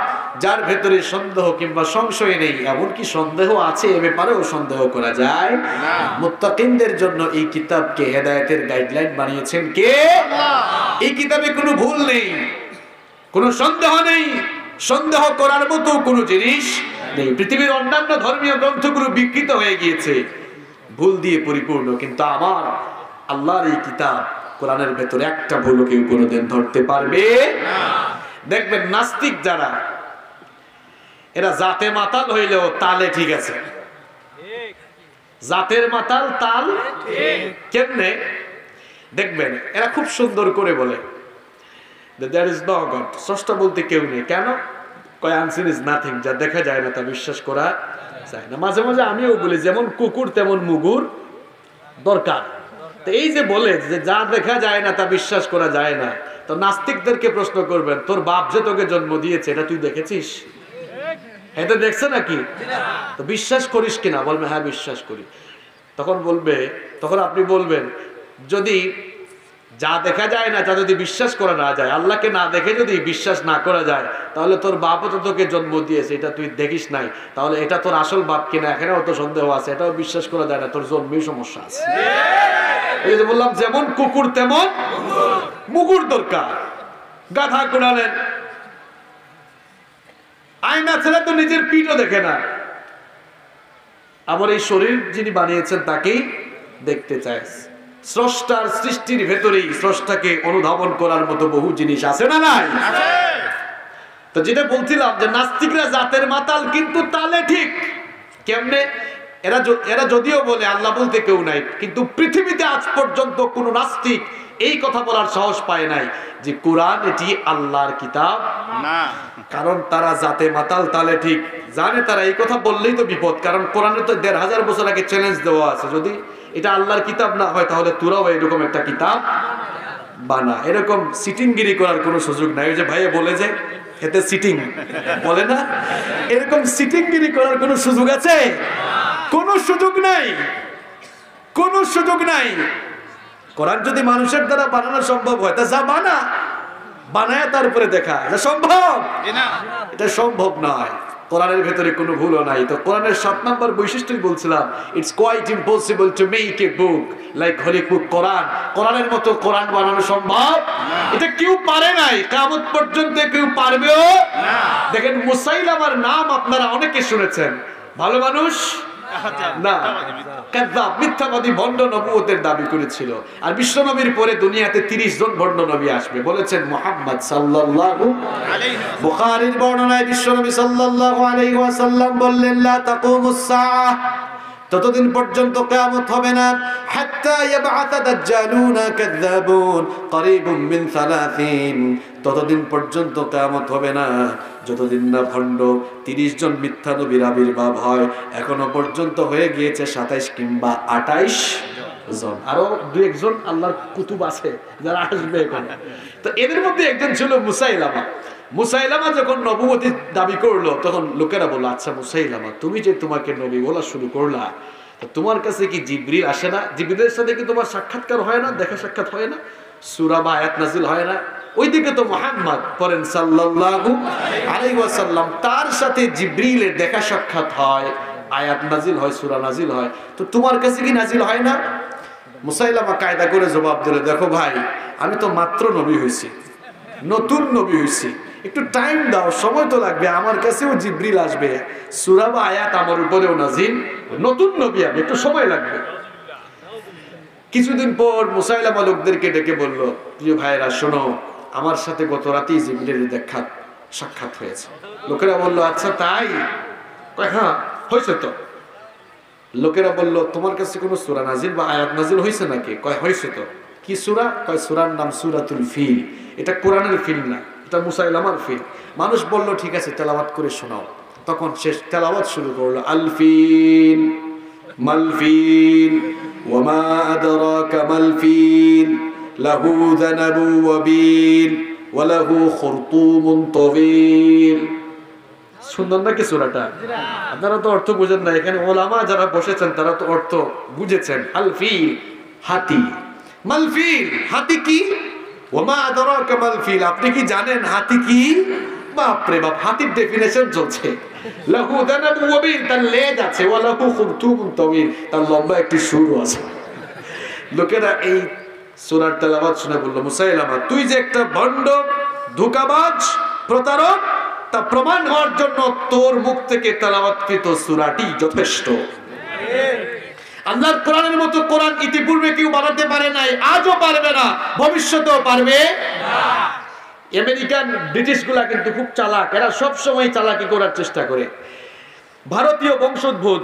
যার ভেতরে সন্দেহ কিংবা সংশয় নেই, এমনকি সন্দেহ আছে এ ব্যাপারেও সন্দেহ করা যায় না। মুত্তাকিনদের জন্য এই কিতাবকে হেদায়েতের গাইডলাইন বানিয়েছেন কে? আল্লাহ। এই কিতাবে কোনো ভুল নেই, কোনো সন্দেহ নেই, সন্দেহ করার মতো কোনো জিনিস নেই। পৃথিবীর অন্যান্য ধর্মীয় গ্রন্থগুলো বিকৃত হয়ে গিয়েছে, ভুল দিয়ে পরিপূর্ণ, কিন্তু আমার আল্লাহর এই কিতাব কোরআনের ভেতরে একটা ভুলও কেউ কোনোদিন ধরতে পারবে না। দেখবেন নাস্তিক যারা, এরা জাতে মাতাল হইলেও তালে ঠিক আছে। জাতের মাতাল, তাল কেমনে? দেখবেন এরা খুব সুন্দর করে বলে there is no God, স্রষ্টা বলতে কেউ নেই। কেন? কয় unseen is nothing, যা দেখা যায় না তা বিশ্বাস করা যায় না। মাঝে মাঝে আমিও বলি যেমন কুকুর তেমন মুগুর দরকার। তো এই যে বলে যে যা দেখা যায় না তা বিশ্বাস করা যায় না, তো নাস্তিকদেরকে প্রশ্ন করবেন তোর বাপ যে তোকে জন্ম দিয়েছে এটা তুই দেখেছিস? এটা দেখছে নাকি? তো বিশ্বাস করিস কিনা? বলবে হ্যাঁ বিশ্বাস করি। তখন আপনি বলবেন যদি যা দেখা যায় না তা যদি বিশ্বাস করা না যায়, আল্লাহকে না দেখে যদি বিশ্বাস না করা যায়, তাহলে তোর বাপও তো তোকে জন্ম দিয়েছে, এটা তুই দেখিস নাই, তাহলে এটা তোর আসল বাপ কিনা এখানেও তো সন্দেহ আছে, এটাও বিশ্বাস করা যায় না, তোর জন্মেই সমস্যা আছে। এই যে বললাম যেমন কুকুর তেমন মুগুর দরকার। গাধা কোরআনের আয়না ছেলে তো নিজের পিঠও দেখে না, আমার এই শরীর যিনি বানিয়েছেন তাকেই দেখতে চায়। স্রষ্টার সৃষ্টির ভেতরেই স্রষ্টাকে অনুধাবন করার মতো বহু জিনিস আছে না নাই? তো যেটা বলছিলাম যে নাস্তিকরা জাতের মাতাল কিন্তু তালে ঠিক। কেমনে? এরা যদিও বলে আল্লাহ বলতে কেউ নাই, কিন্তু পৃথিবীতে আজ পর্যন্ত কোন নাস্তিক এই কথা বলার সাহস পায় নাই যে কোরআন এটি আল্লাহর কিতাব না। কারণ তারা জাতে মাতাল তালে ঠিক জানে, তারা এই কথা বললেই তো বিপদ। কারণ কোরআনে তো ১৫০০ বছর আগে চ্যালেঞ্জ দেওয়া আছে, যদি এটা আল্লাহর কিতাব না হয় তাহলে তোরাও এরকম একটা কিতাব বানা। এরকম সিটিংগিরি করার কোনো সুযোগ নাই। ওই যে ভাইয়া বলে যে এতে সিটিং বলে না, এরকম সিটিংগিরি করার কোনো সুযোগ আছে? কোনো সুযোগ নাই, কোনো সুযোগ নাই। কোরআন যদি মানুষের দ্বারা বানানো সম্ভব হয় তা যা বানায় তারপরে দেখা এটা সম্ভব, এটা সম্ভব নয়। কোরআনের ভেতরে কোনো ভুলও নাই। তো কোরআনের ৭ নম্বর বৈশিষ্ট্যই বলছিলাম, it's quite impossible to make a book like holy book Quran. কোরআনের মতো কোরআন বানানো সম্ভব এটা কেউ পারে নাই, কিয়ামত পর্যন্ত কেউ পারবেও না। দেখেন মুসাইলামার নাম আপনারা অনেকে শুনেছেন, ভালো মানুষ না, কাযযাব মিথ্যাবাদী ভণ্ড নবুয়তের দাবি করেছিল। আর বিশ্ব নবীর পরে দুনিয়াতে ৩০ জন ভণ্ড নবী আসবে বলেছেন মুহাম্মদ সাল্লাল্লাহু আলাইহি ওয়াসাল্লাম। বুখারীর বর্ণনায় বিশ্ব নবী সাল্লাল্লাহু আলাইহি ওয়াসাল্লাম বললেন লা তাকুমুস সাআহ, ততদিন পর্যন্ত কিয়ামত হবে না, হাত্তা ইয়াবআতা দাজ্জালুনা কাযযাবুন করিবুম মিন ৩০, ততদিন পর্যন্ত কিয়ামত হবে না যতদিন না ভণ্ড ৩০ জন মিথ্যা নবীর আবির্ভাব হয়। এখনো পর্যন্ত হয়ে গিয়েছে ২৭ কিংবা ২৮ জন, আরো ২-১ জন আল্লাহর কুতুব আছে যারা আসবে এখানে। তো এদের মধ্যে একজন ছিল মুসাইলামা। মুসাইলামা যখন নবুয়তি দাবি করলো তখন লোকেরা বলল, আচ্ছা মুসাইলামা তুমি যে তোমাকে নবী বলা শুরু করলা, তোমার কাছে কি জিবরিল আসে না? জিবরিলের সাথে কি তোমার সাক্ষাৎকার হয় না, দেখা সাক্ষাৎ হয় না, সূরা বা আয়াত নাজিল হয় না? ওইদিকে তো মুহাম্মদ পড়েন সাল্লাল্লাহু আলাইহি ওয়াসাল্লাম, তার সাথে জিবরিলের দেখা সাক্ষাৎ হয়, আয়াত নাজিল হয়, সূরা নাজিল হয়, তো তোমার কাছে কি নাজিল হয় না? মুসাইলামা কায়দা করে জবাব দিল, দেখো ভাই আমি তো মাত্র নবী হইছি, নতুন নবী হইছি, একটু টাইম দাও, সময় তো লাগবে, আমার কাছেও জিবরিল আসবে, সূরা বা আয়াত আমার উপরেও নাজিল, নতুন নবী আমি, একটু সময় লাগবে। কিছুদিন পর মুসাইলামা লোকদেরকে ডেকে বলল, প্রিয় ভাইরা শোনো, আমার সাথে গত রাতেই জিবরিলের সাক্ষাৎ হয়েছে। লোকেরা বলল, আচ্ছা তাই? কয় হ্যাঁ হয়েছে তো। লোকেরা বলল, তোমার কাছে কোনো সূরা নাজিল বা আয়াত নাজিল হয়েছে নাকি? কয় হয়েছে তো। কি সূরা? কয় সূরার নাম সূরাতুল ফিল। এটা কোরআনের ফিল না, এটা মুসাইলামার ফিল। মানুষ বলল ঠিক আছে তেলাওয়াত করে শোনাও। তখন সে তেলাওয়াত শুরু করলো, আল ফিল মাল ফিল ওয়া মা আদরাকা মাল ফিল লাহু যানাবু ওয়াবিল ওয়া লাহু খুরতুমুন তাওয়িল। সুন্দর নাকি সূরাটা? আপনারা তো অর্থ বুঝেন না, এখানে ওলামা যারা বসেছেন তারা তো অর্থ বুঝেছেন। আল ফিল, হাতি। মাল ফিল, হাতি কি? ওয়া মা আদরাকা মাল ফিল, আপনি কি জানেন হাতি কি? বাপ রে বাপ, হাতির ডেফিনেশন চলছে। লাহু যানাবু ওয়াবিল, তার লেজ আছে, ওয়া লাহু খুরতুমুন তাওয়িল, তার লম্বা একটি সুর আছে। লোকেরা এই সূরার তেলাওয়াত শুনে বলল, মুসাইলামা তুই যে একটা ভণ্ড, ধোঁকাবাজ, প্রতারক, তা প্রমাণ হওয়ার জন্য তোর মুখ থেকে তেলাওয়াতকৃত সূরাটি যথেষ্ট। আল্লাহর কোরআনের মতো কোরআন ইতিপূর্বে কেউ বানাতে পারে নাই, আজও পারবে না, ভবিষ্যতেও পারবে না। আমেরিকান ব্রিটিশগুলা কিন্তু খুব চালাক, এরা সব সময় চালাকি করার চেষ্টা করে। ভারতীয় বংশোদ্ভূত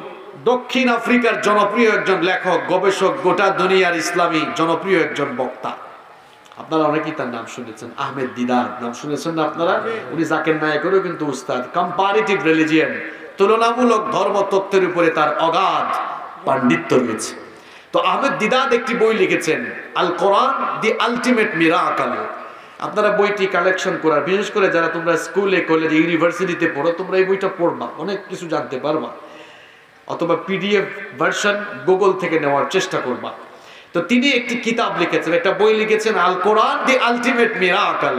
দক্ষিণ আফ্রিকার জনপ্রিয় একজন লেখক, গবেষক, গোটা দুনিয়ার ইসলামী জনপ্রিয় একজন বক্তা, আপনারা অনেকেই তার নাম শুনেছেন, আহমেদ দিদার নাম শুনেছেন না আপনারা? উনি জাকির নায়েকেরও কিন্তু উস্তাদ। কম্পারেটিভ রিলিজিয়ন, তুলনামূলক ধর্ম তত্ত্বের উপরে তার অগাধ পাণ্ডিত্য রয়েছে। তো আহমেদ দিদার একটি বই লিখেছেন, আল কোরআন দি আলটিমেট মিরাকল। আপনারা বইটি কালেকশন করার, বিশেষ করে যারা তোমরা স্কুলে, কলেজে, ইউনিভার্সিটিতে পড়ো, তোমরা এই বইটা পড়বা, অনেক কিছু জানতে পারবা, অথবা পিডিএফ ভার্সন গুগল থেকে নেওয়ার চেষ্টা করবা। তো তিনি একটি কিতাব লিখেছেন, একটা বই লিখেছেন, আল কোরআন দি আলটিমেট মিরাকল।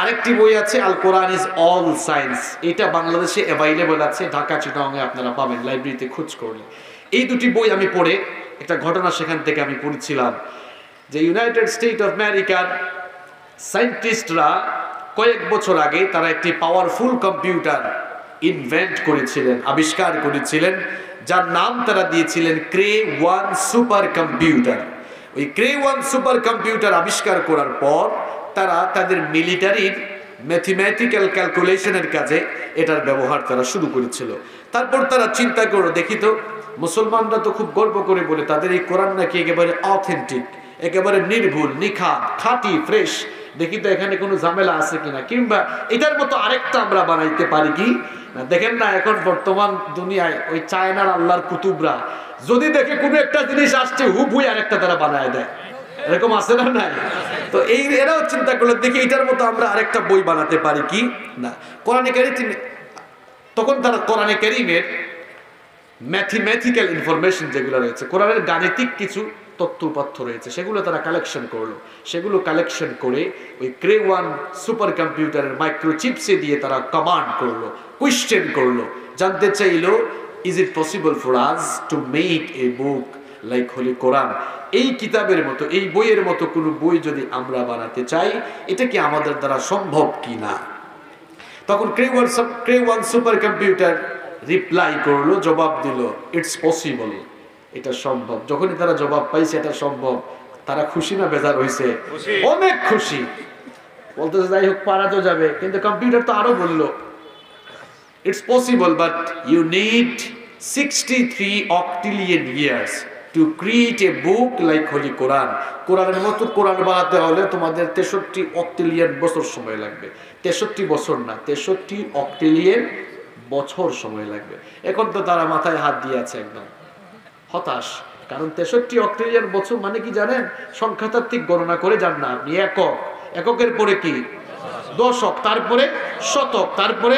আরেকটি বই আছে, আল কোরআন ইজ অল সায়েন্স। এটা বাংলাদেশে অ্যাভাইলেবল আছে, ঢাকা, চিটাগাংয়ে আপনারা পাবেন লাইব্রেরিতে খোঁজ করলে। এই দুটি বই আমি পড়ে একটা ঘটনা সেখান থেকে আমি পড়েছিলাম যে ইউনাইটেড স্টেট অফ আমেরিকার সায়েন্টিস্টরা কয়েক বছর আগে তারা একটি পাওয়ারফুল কম্পিউটার ইনভেন্ট করেছিলেন, আবিষ্কার করেছিলেন, যার নাম তারা দিয়েছিলেন ক্রে-1 সুপার কম্পিউটার। ওই ক্রে-1 সুপার কম্পিউটার আবিষ্কার করার পর তারা তাদের মিলিটারির ম্যাথমেটিক্যাল ক্যালকুলেশনের কাজে এটার ব্যবহার তারা শুরু করেছিল। তারপর তারা চিন্তা করলো, দেখি তো মুসলমানরা তো খুব গর্ব করে বলে তাদের এই কোরআন নাকি একেবারে অথেন্টিক, একেবারে নির্ভুল, নিখাত, খাঁটি, ফ্রেশ। দেখি তো এখানে কোনো ঝামেলা আছে কিনা, কিংবা এটার মতো আরেকটা আমরা বানাইতে পারি কি না। দেখেন না এখন বর্তমান দুনিয়ায় ওই চায়নার আল্লাহর কুতুবরা যদি দেখে কোনো একটা জিনিস আসছে, হুবহুই আরেকটা তারা বানায় দেয়, এরকম আছে না? নাই? তো এই এরাও চিন্তা করলো, দেখি এটার মতো আমরা আরেকটা বই বানাতে পারি কি না। কোরআনে কারীম, তখন তারা কোরআনে কারীমের ম্যাথমেটিক্যাল ইনফরমেশন যেগুলো রয়েছে, কোরআনের গাণিতিক কিছু তথ্য উপাত্ত রয়েছে, সেগুলো তারা কালেকশন করলো। সেগুলো কালেকশন করে ওই ক্রে-1 সুপার কম্পিউটারের মাইক্রোচিপসে দিয়ে তারা কমান্ড করলো, কোয়েশ্চেন করলো, জানতে চাইলো, is it possible for us to make a book like holy Quran? এই কিতাবের মতো, এই বইয়ের মতো কোনো বই যদি আমরা বানাতে চাই, এটা কি আমাদের দ্বারা সম্ভব কি না? তখন ক্রে-1 সুপার কম্পিউটার রিপ্লাই করলো, জবাব দিল, ইটস পসিবল, এটা সম্ভব। যখনই তারা জবাব পাইছে এটা সম্ভব, তারা খুশি না বেজার হয়েছে? অনেক খুশি। বলতেছে যাই হোক, পারা তো যাবে, কিন্তু কম্পিউটার তো আরো বললো, it's possible but you need 63 octillion years to create a book like holy Quran. কোরআনের মতো কোরআন বানাতে হলে তোমাদের 63 অক্টিলিয়ন বছর সময় লাগবে। 63 বছর না, 63 অক্টিলিয়ন বছর সময় লাগবে। এখন তো তারা মাথায় হাত দিয়ে আছে, একদম হতাশ। কারণ 63 অক্টিলিয়ন বছর মানে কি জানেন? সংখ্যাতাত্ত্বিক গণনা করে যান না আপনি, একক, এককের পরে কি দশক, তারপরে শতক, তারপরে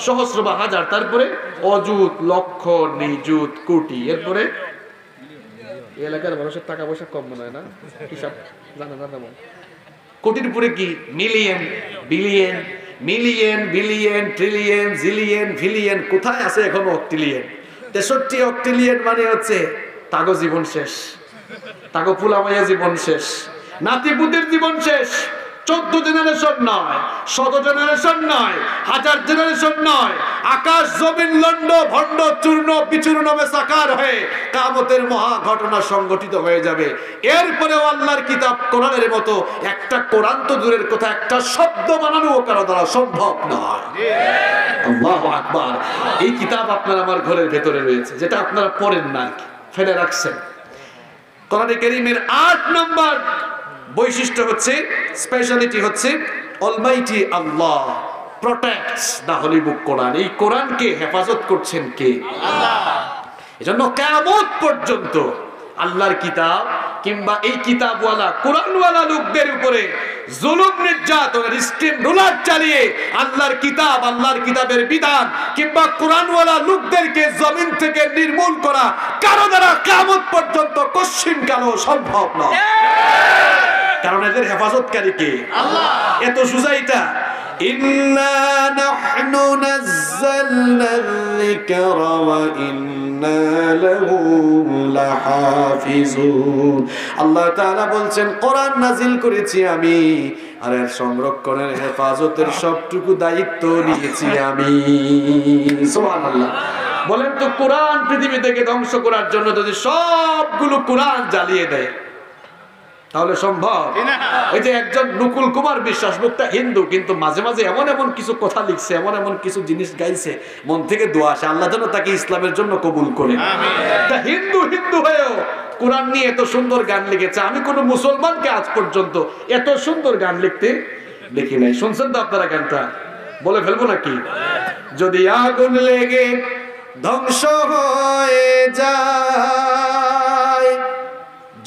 সহস্র বা হাজার, তারপরে অযুত, লক্ষ, নিযুত, কোটি, এরপরে এলাকার মানুষের টাকা পয়সা কম মনে হয় না, হিসাব জানা না তেমন। কোটির উপরে কি million, billion, million, billion, trillion, zillion, ভিলিয়ন, কোথায় আছে এখন অক্টিলিয়ন? 63 অক্টিলিয়ন মানে হচ্ছে তাগো জীবন শেষ, তাগো পুলামাইয়া জীবন শেষ, নাতিপুতির জীবন শেষ। 14 জেনারেশন নয়, 100 জেনারেশন নয়, 1000 জেনারেশন নয়, আকাশ জমিন লন্ড ভণ্ড চূর্ণ বিচূর্ণ সাকার হয়ে কিয়ামতের মহা ঘটনা সংগঠিত হয়ে যাবে। এরপরেও আল্লাহর কিতাব কোরআনের মতো একটা কোরআন তো দূরের কথা, একটা শব্দ বানানো কারো দ্বারা সম্ভব নয়। আল্লাহু আকবার। এই কিতাব আপনার আমার ঘরের ভেতরে রয়েছে, যেটা আপনারা পড়েন না, ফেলে রাখছেন। কোরআনে কারীমের 8 নম্বর বৈশিষ্ট্য হচ্ছে, স্পেশালিটি হচ্ছে, অলমাইটি আল্লাহ প্রোটেক্টস দা হোলি বুক কোরআন। এই কোরআনকে হেফাজত করছেন কে? আল্লাহ। এজন্য কিয়ামত পর্যন্ত আল্লাহর কিতাব কিংবা এই কিতাবওয়ালা কোরআনওয়ালা লোকদের উপরে জুলুম নির্যাতনের স্টিম রোলার চালিয়ে আল্লাহর কিতাব, আল্লাহর কিতাবের বিধান কিংবা কোরআনওয়ালা লোকদেরকে জমিন থেকে নির্মূল করা কারো দ্বারা কিয়ামত পর্যন্ত কশিনকালও সম্ভব নয়। কারণ এদের হেফাজতকারী কে? আল্লাহ। এত সোজা এটা। ইন্না নাহনু নাযালনা যিকরা ওয়া ইন্না লাহু লাহাফিজুন। আল্লাহ তাআলা বলছেন কোরআন নাজিল করেছি আমি, আর এর সংরক্ষণের হেফাজতের সবটুকু দায়িত্ব নিয়েছি আমি। সুবহানাল্লাহ। বলেন তো কোরআন পৃথিবী থেকে ধ্বংস করার জন্য যদি সবগুলো কোরআন জ্বালিয়ে দেয় তাহলে সম্ভব? ওই যে একজন নকুল কুমার বিশ্বাস বক্তা হিন্দু, কিন্তু মাঝে মাঝে এমন এমন কিছু কথা লিখছে, এমন এমন কিছু জিনিস গাইছে, মন থেকে দোয়া আসে আল্লাহ যেন তাকে ইসলামের জন্য কবুল করে। তা হিন্দু হয়েও কোরআন নিয়ে এত সুন্দর গান লিখেছে। আমি কোন মুসলমানকে আজ পর্যন্ত এত সুন্দর গান লিখতে দেখি নাই। শুনছেন তো আপনারা গানটা? বলে ফেলবো নাকি? যদি আগুন লেগে ধ্বংস হয়ে যায়,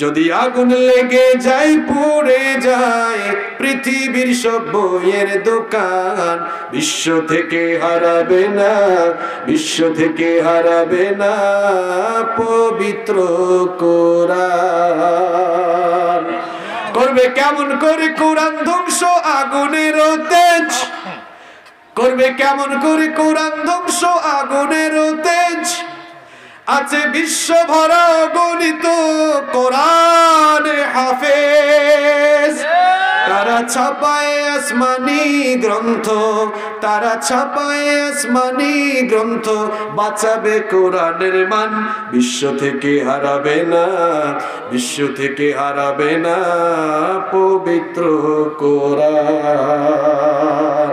যদি আগুন লেগে যায় পুড়ে যায় পৃথিবীর সব বইয়ের দোকান, বিশ্ব থেকে হারাবে না, বিশ্ব থেকে হারাবে না পবিত্র কোরআন। করবে কেমন করে কোরআন ধ্বংস আগুনের তেজ, করবে কেমন করে কোরআন ধ্বংস আগুনের তেজ, আছে বিশ্ব ভরা গণিত কোরআন হাফেজ। তারা ছাপায় আসমানি গ্রন্থ, তারা ছাপায় আসমানি গ্রন্থ, বাঁচাবে কোরআনের মান, বিশ্ব থেকে হারাবে না, বিশ্ব থেকে হারাবে না পবিত্র কোরআন।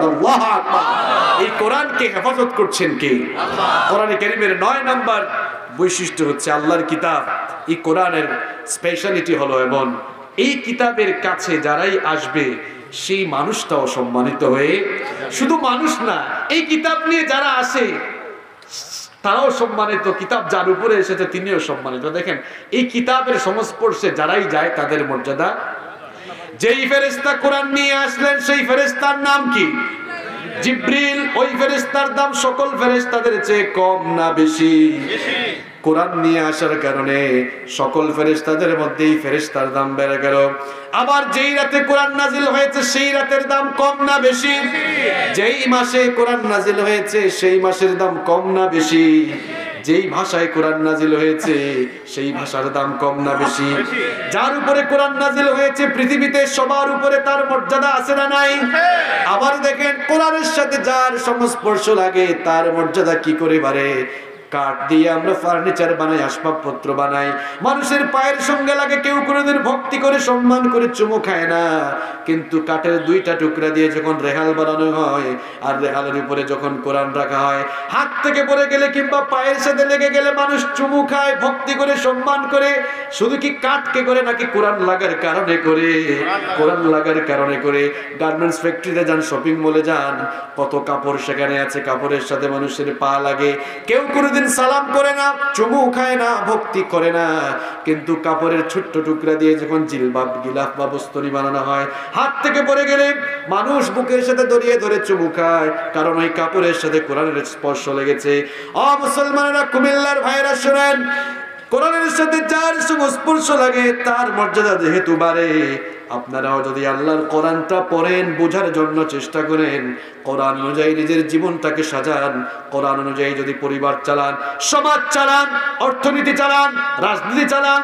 আল্লাহু আকবার। এই কোরআনকে হেফাজত করছেন কে? আল্লাহ। কোরআনে কারীমের 9 নম্বর বৈশিষ্ট্য হচ্ছে আল্লাহর কিতাব। এই কোরআনের স্পেশালিটি হলো এমন, এই কিতাবের কাছে যারাই আসবে সেই মানুষটাও সম্মানিত হয়ে, শুধু মানুষ না, এই কিতাব নিয়ে যারা আসে তারাও সম্মানিত, কিতাব যার উপরে এসেছে তিনিও সম্মানিত। দেখেন এই কিতাবের সংস্পর্শে যারাই যায় তাদের মর্যাদা। যেই ফেরেশতা কোরআন নিয়ে আসলেন সেই ফেরেশতার নাম কি? জিবরিল। ওই ফেরেশতার দাম সকল ফেরেশতাদের চেয়ে কম না বেশি? কোরআন নিয়ে আসার কারণে সকল ফেরেশতাদের মধ্যে এই ফেরেশতার দাম বেড়ে গেল। আবার যেই রাতে কোরআন নাজিল হয়েছে সেই রাতের দাম কম না বেশি? যেই মাসে কোরআন নাজিল হয়েছে সেই মাসের দাম কম না বেশি? যেই ভাষায় কোরআন নাজিল হয়েছে সেই ভাষার দাম কম না বেশি? যার উপরে কোরআন নাজিল হয়েছে পৃথিবীতে সবার উপরে তার মর্যাদা আছে না নাই? আবার দেখেন কোরআনের সাথে যার সংস্পর্শ লাগে তার মর্যাদা কি করে বাড়ে। কাঠ দিয়ে আমরা ফার্নিচার বানাই, আসবাবপত্র বানাই, মানুষের পায়ের সঙ্গে লাগে, কেউ কোনোদিন ভক্তি করে সম্মান করে চুমু খায় না। কিন্তু কাঠের 2টা টুকরা দিয়ে যখন রেহাল বানানো হয় আর রেহালের উপরে যখন কোরআন রাখা হয়, হাত থেকে পড়ে গেলে কিংবা পায়ের সাথে লেগে গেলে মানুষ চুমু খায়, ভক্তি করে সম্মান করে। শুধু কি কাঠকে করে নাকি কোরআন লাগার কারণে করে? কোরআন লাগার কারণে করে। গার্মেন্টস ফ্যাক্টরিতে যান, শপিং মলে যান, কত কাপড় সেখানে আছে, কাপড়ের সাথে মানুষের পা লাগে, কেউ কোনোদিন সালাম করে না, চুমু খায় না, ভক্তি করে না। কিন্তু কাপড়ের ছোট্ট টুকরা দিয়ে যখন জিলবাব, গিলাফ বা বস্তনি বানানো হয়, হাত থেকে পড়ে গেলে মানুষ বুকের সাথে দড়িয়ে ধরে চুমু খায়, কারণ ওই কাপড়ের সাথে কোরআনের স্পর্শ লেগেছে। ও মুসলমানেরা, কুমিল্লার ভাইরা শুনেন, কোরআনের সাথে যার সংস্পর্শ লাগে তার মর্যাদা যেহেতু বাড়ে, আপনারাও যদি আল্লাহর কোরআনটা পড়েন, বোঝার জন্য চেষ্টা করেন, কোরআন অনুযায়ী নিজের জীবনটাকে সাজান, কোরআন অনুযায়ী যদি পরিবার চালান, সমাজ চালান, অর্থনীতি চালান, রাজনীতি চালান,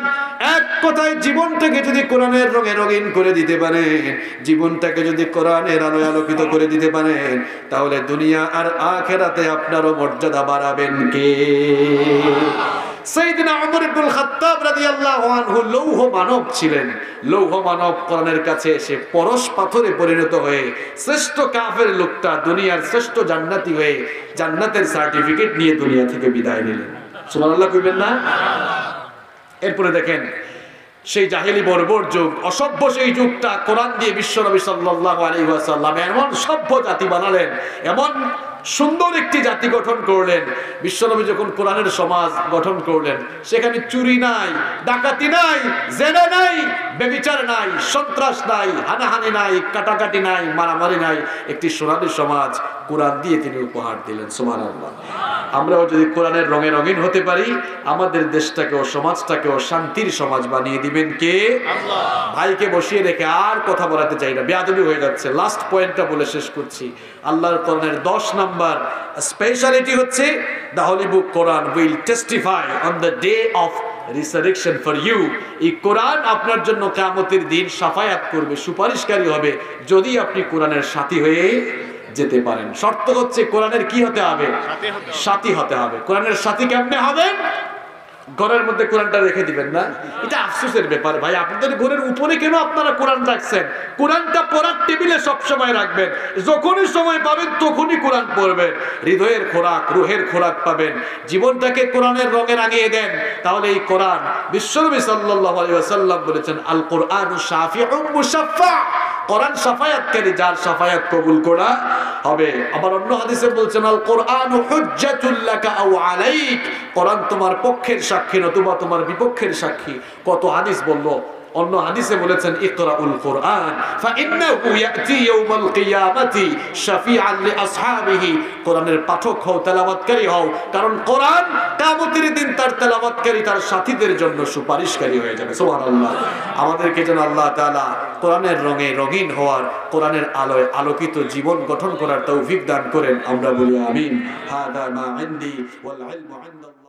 এক কথায় জীবনটাকে যদি কোরআনের রঙে রঙিন করে দিতে পারেন, জীবনটাকে যদি কোরআনের আলোয় আলোকিত করে দিতে পারেন, তাহলে দুনিয়া আর আখিরাতে আপনারও মর্যাদা বাড়াবেন কে? সাইয়েদনা ওমর ইবনুল খাত্তাব রাদিয়াল্লাহু আনহু লৌহ মানব ছিলেন। লৌহ মানব কোরআনের কাছে এসে পরশ পাথরে পরিণত হয়ে শ্রেষ্ঠ কাফের লোকটা দুনিয়ার শ্রেষ্ঠ জান্নাতি হয়ে জান্নাতের সার্টিফিকেট নিয়ে দুনিয়া থেকে বিদায় নিলেন। সুবহানাল্লাহ কইবেন না? এরপরে দেখেন সেই জাহেলি বর্বর যুগ, অসভ্য সেই যুগটা কোরআন দিয়ে বিশ্বনবী সাল্লাল্লাহু আলাইহি ওয়াসাল্লাম এমন সভ্য জাতি বানালেন, এমন সুন্দর একটি জাতি গঠন করলেন। বিশ্বনবী যখন কোরআনের সমাজ গঠন করলেন, সেখানে চুরি নাই, ডাকাতি নাই, জেনা নাই, ব্যভিচার নাই, সন্ত্রাস নাই, হানাহানি নাই, কাটাকাটি নাই, মারামারি নাই, একটি সোনালী সমাজ কোরআন দিয়ে তিনি উপহার দিলেন। সুবহানাল্লাহ। আমরাও যদি কোরআনের রঙে রঙিন হতে পারি, আমাদের দেশটাকেও সমাজটাকেও শান্তির সমাজ বানিয়ে দিবেন কে? আল্লাহ। ভাইকে বসিয়ে রেখে আর কথা বলাতে চাই না, বেয়াদবি হয়ে যাচ্ছে। লাস্ট পয়েন্টটা বলে শেষ করছি। আল্লাহর কোরআনের 10 নাম্বার স্পেশালিটি হচ্ছে, the holy book Quran will testify on the day of resurrection for you. এই কোরআন আপনার জন্য কিয়ামতের দিন শাফায়াত করবে, সুপারিশকারী হবে, যদি আপনি কোরআনের সাথী হয়ে যেতে পারেন। শর্ত হচ্ছে কোরআনের কি হতে হবে? সাথী হতে হবে। কোরআনের সাথী কেমনে হবেন? ঘরের মধ্যে কোরআনটা রেখে দিবেন না, এটা আফসোসের ব্যাপার ভাই। আপনাদের ঘরের উপরে কেন আপনারা কোরআন রাখছেন? কোরআনটা পড়ার টেবিলে সব সময় রাখবেন, যখনই সময় পাবেন তখনই কোরআন পড়বেন। হৃদয়ের খোরাক, রুহের খোরাক পাবেন। জীবনটাকে কোরআনের রঙে রাঙিয়ে দেন, তাহলে এই কোরআন, বিশ্বনবী সাল্লাল্লাহু আলাইহি ওয়াসাল্লাম বলেছেন, আল কোরআনু শাফিউন মুশাফফা, কোরআন শাফায়াতকারী, যার শাফায়াত কবুল করা হবে। আবার অন্য হাদিসে বলছেন, আল কোরআনু হুজ্জাতুল লাকা আও আলাইক, কোরআন তোমার পক্ষের সাক্ষী নতুবা তোমার বিপক্ষের সাক্ষী। কত হাদিস বললো। অন্য হাদিসে বলেছেন, ইকরাউল কোরআন ফাইন্নাহু ইয়াতি ইয়াউমাল কিয়ামাতি শাফিআন লিআসহাবিহি, কোরআনের পাঠক হও, তেলাওয়াতকারী হও, কারণ কোরআন কিয়ামতের দিন তার তেলাওয়াতকারী, তার সাথীদের জন্য সুপারিশকারী হয়ে যাবে। সুবহানাল্লাহ। আমাদেরকে যেন আল্লাহ তাআলা কোরআনের রঙে রঙিন হওয়ার, কোরআনের আলোয় আলোকিত জীবন গঠন করার তৌফিক দান করেন। আমরা বলি আমিন। হাদা মা ইনদি ওয়াল ইলমু ইনদাল্লাহ।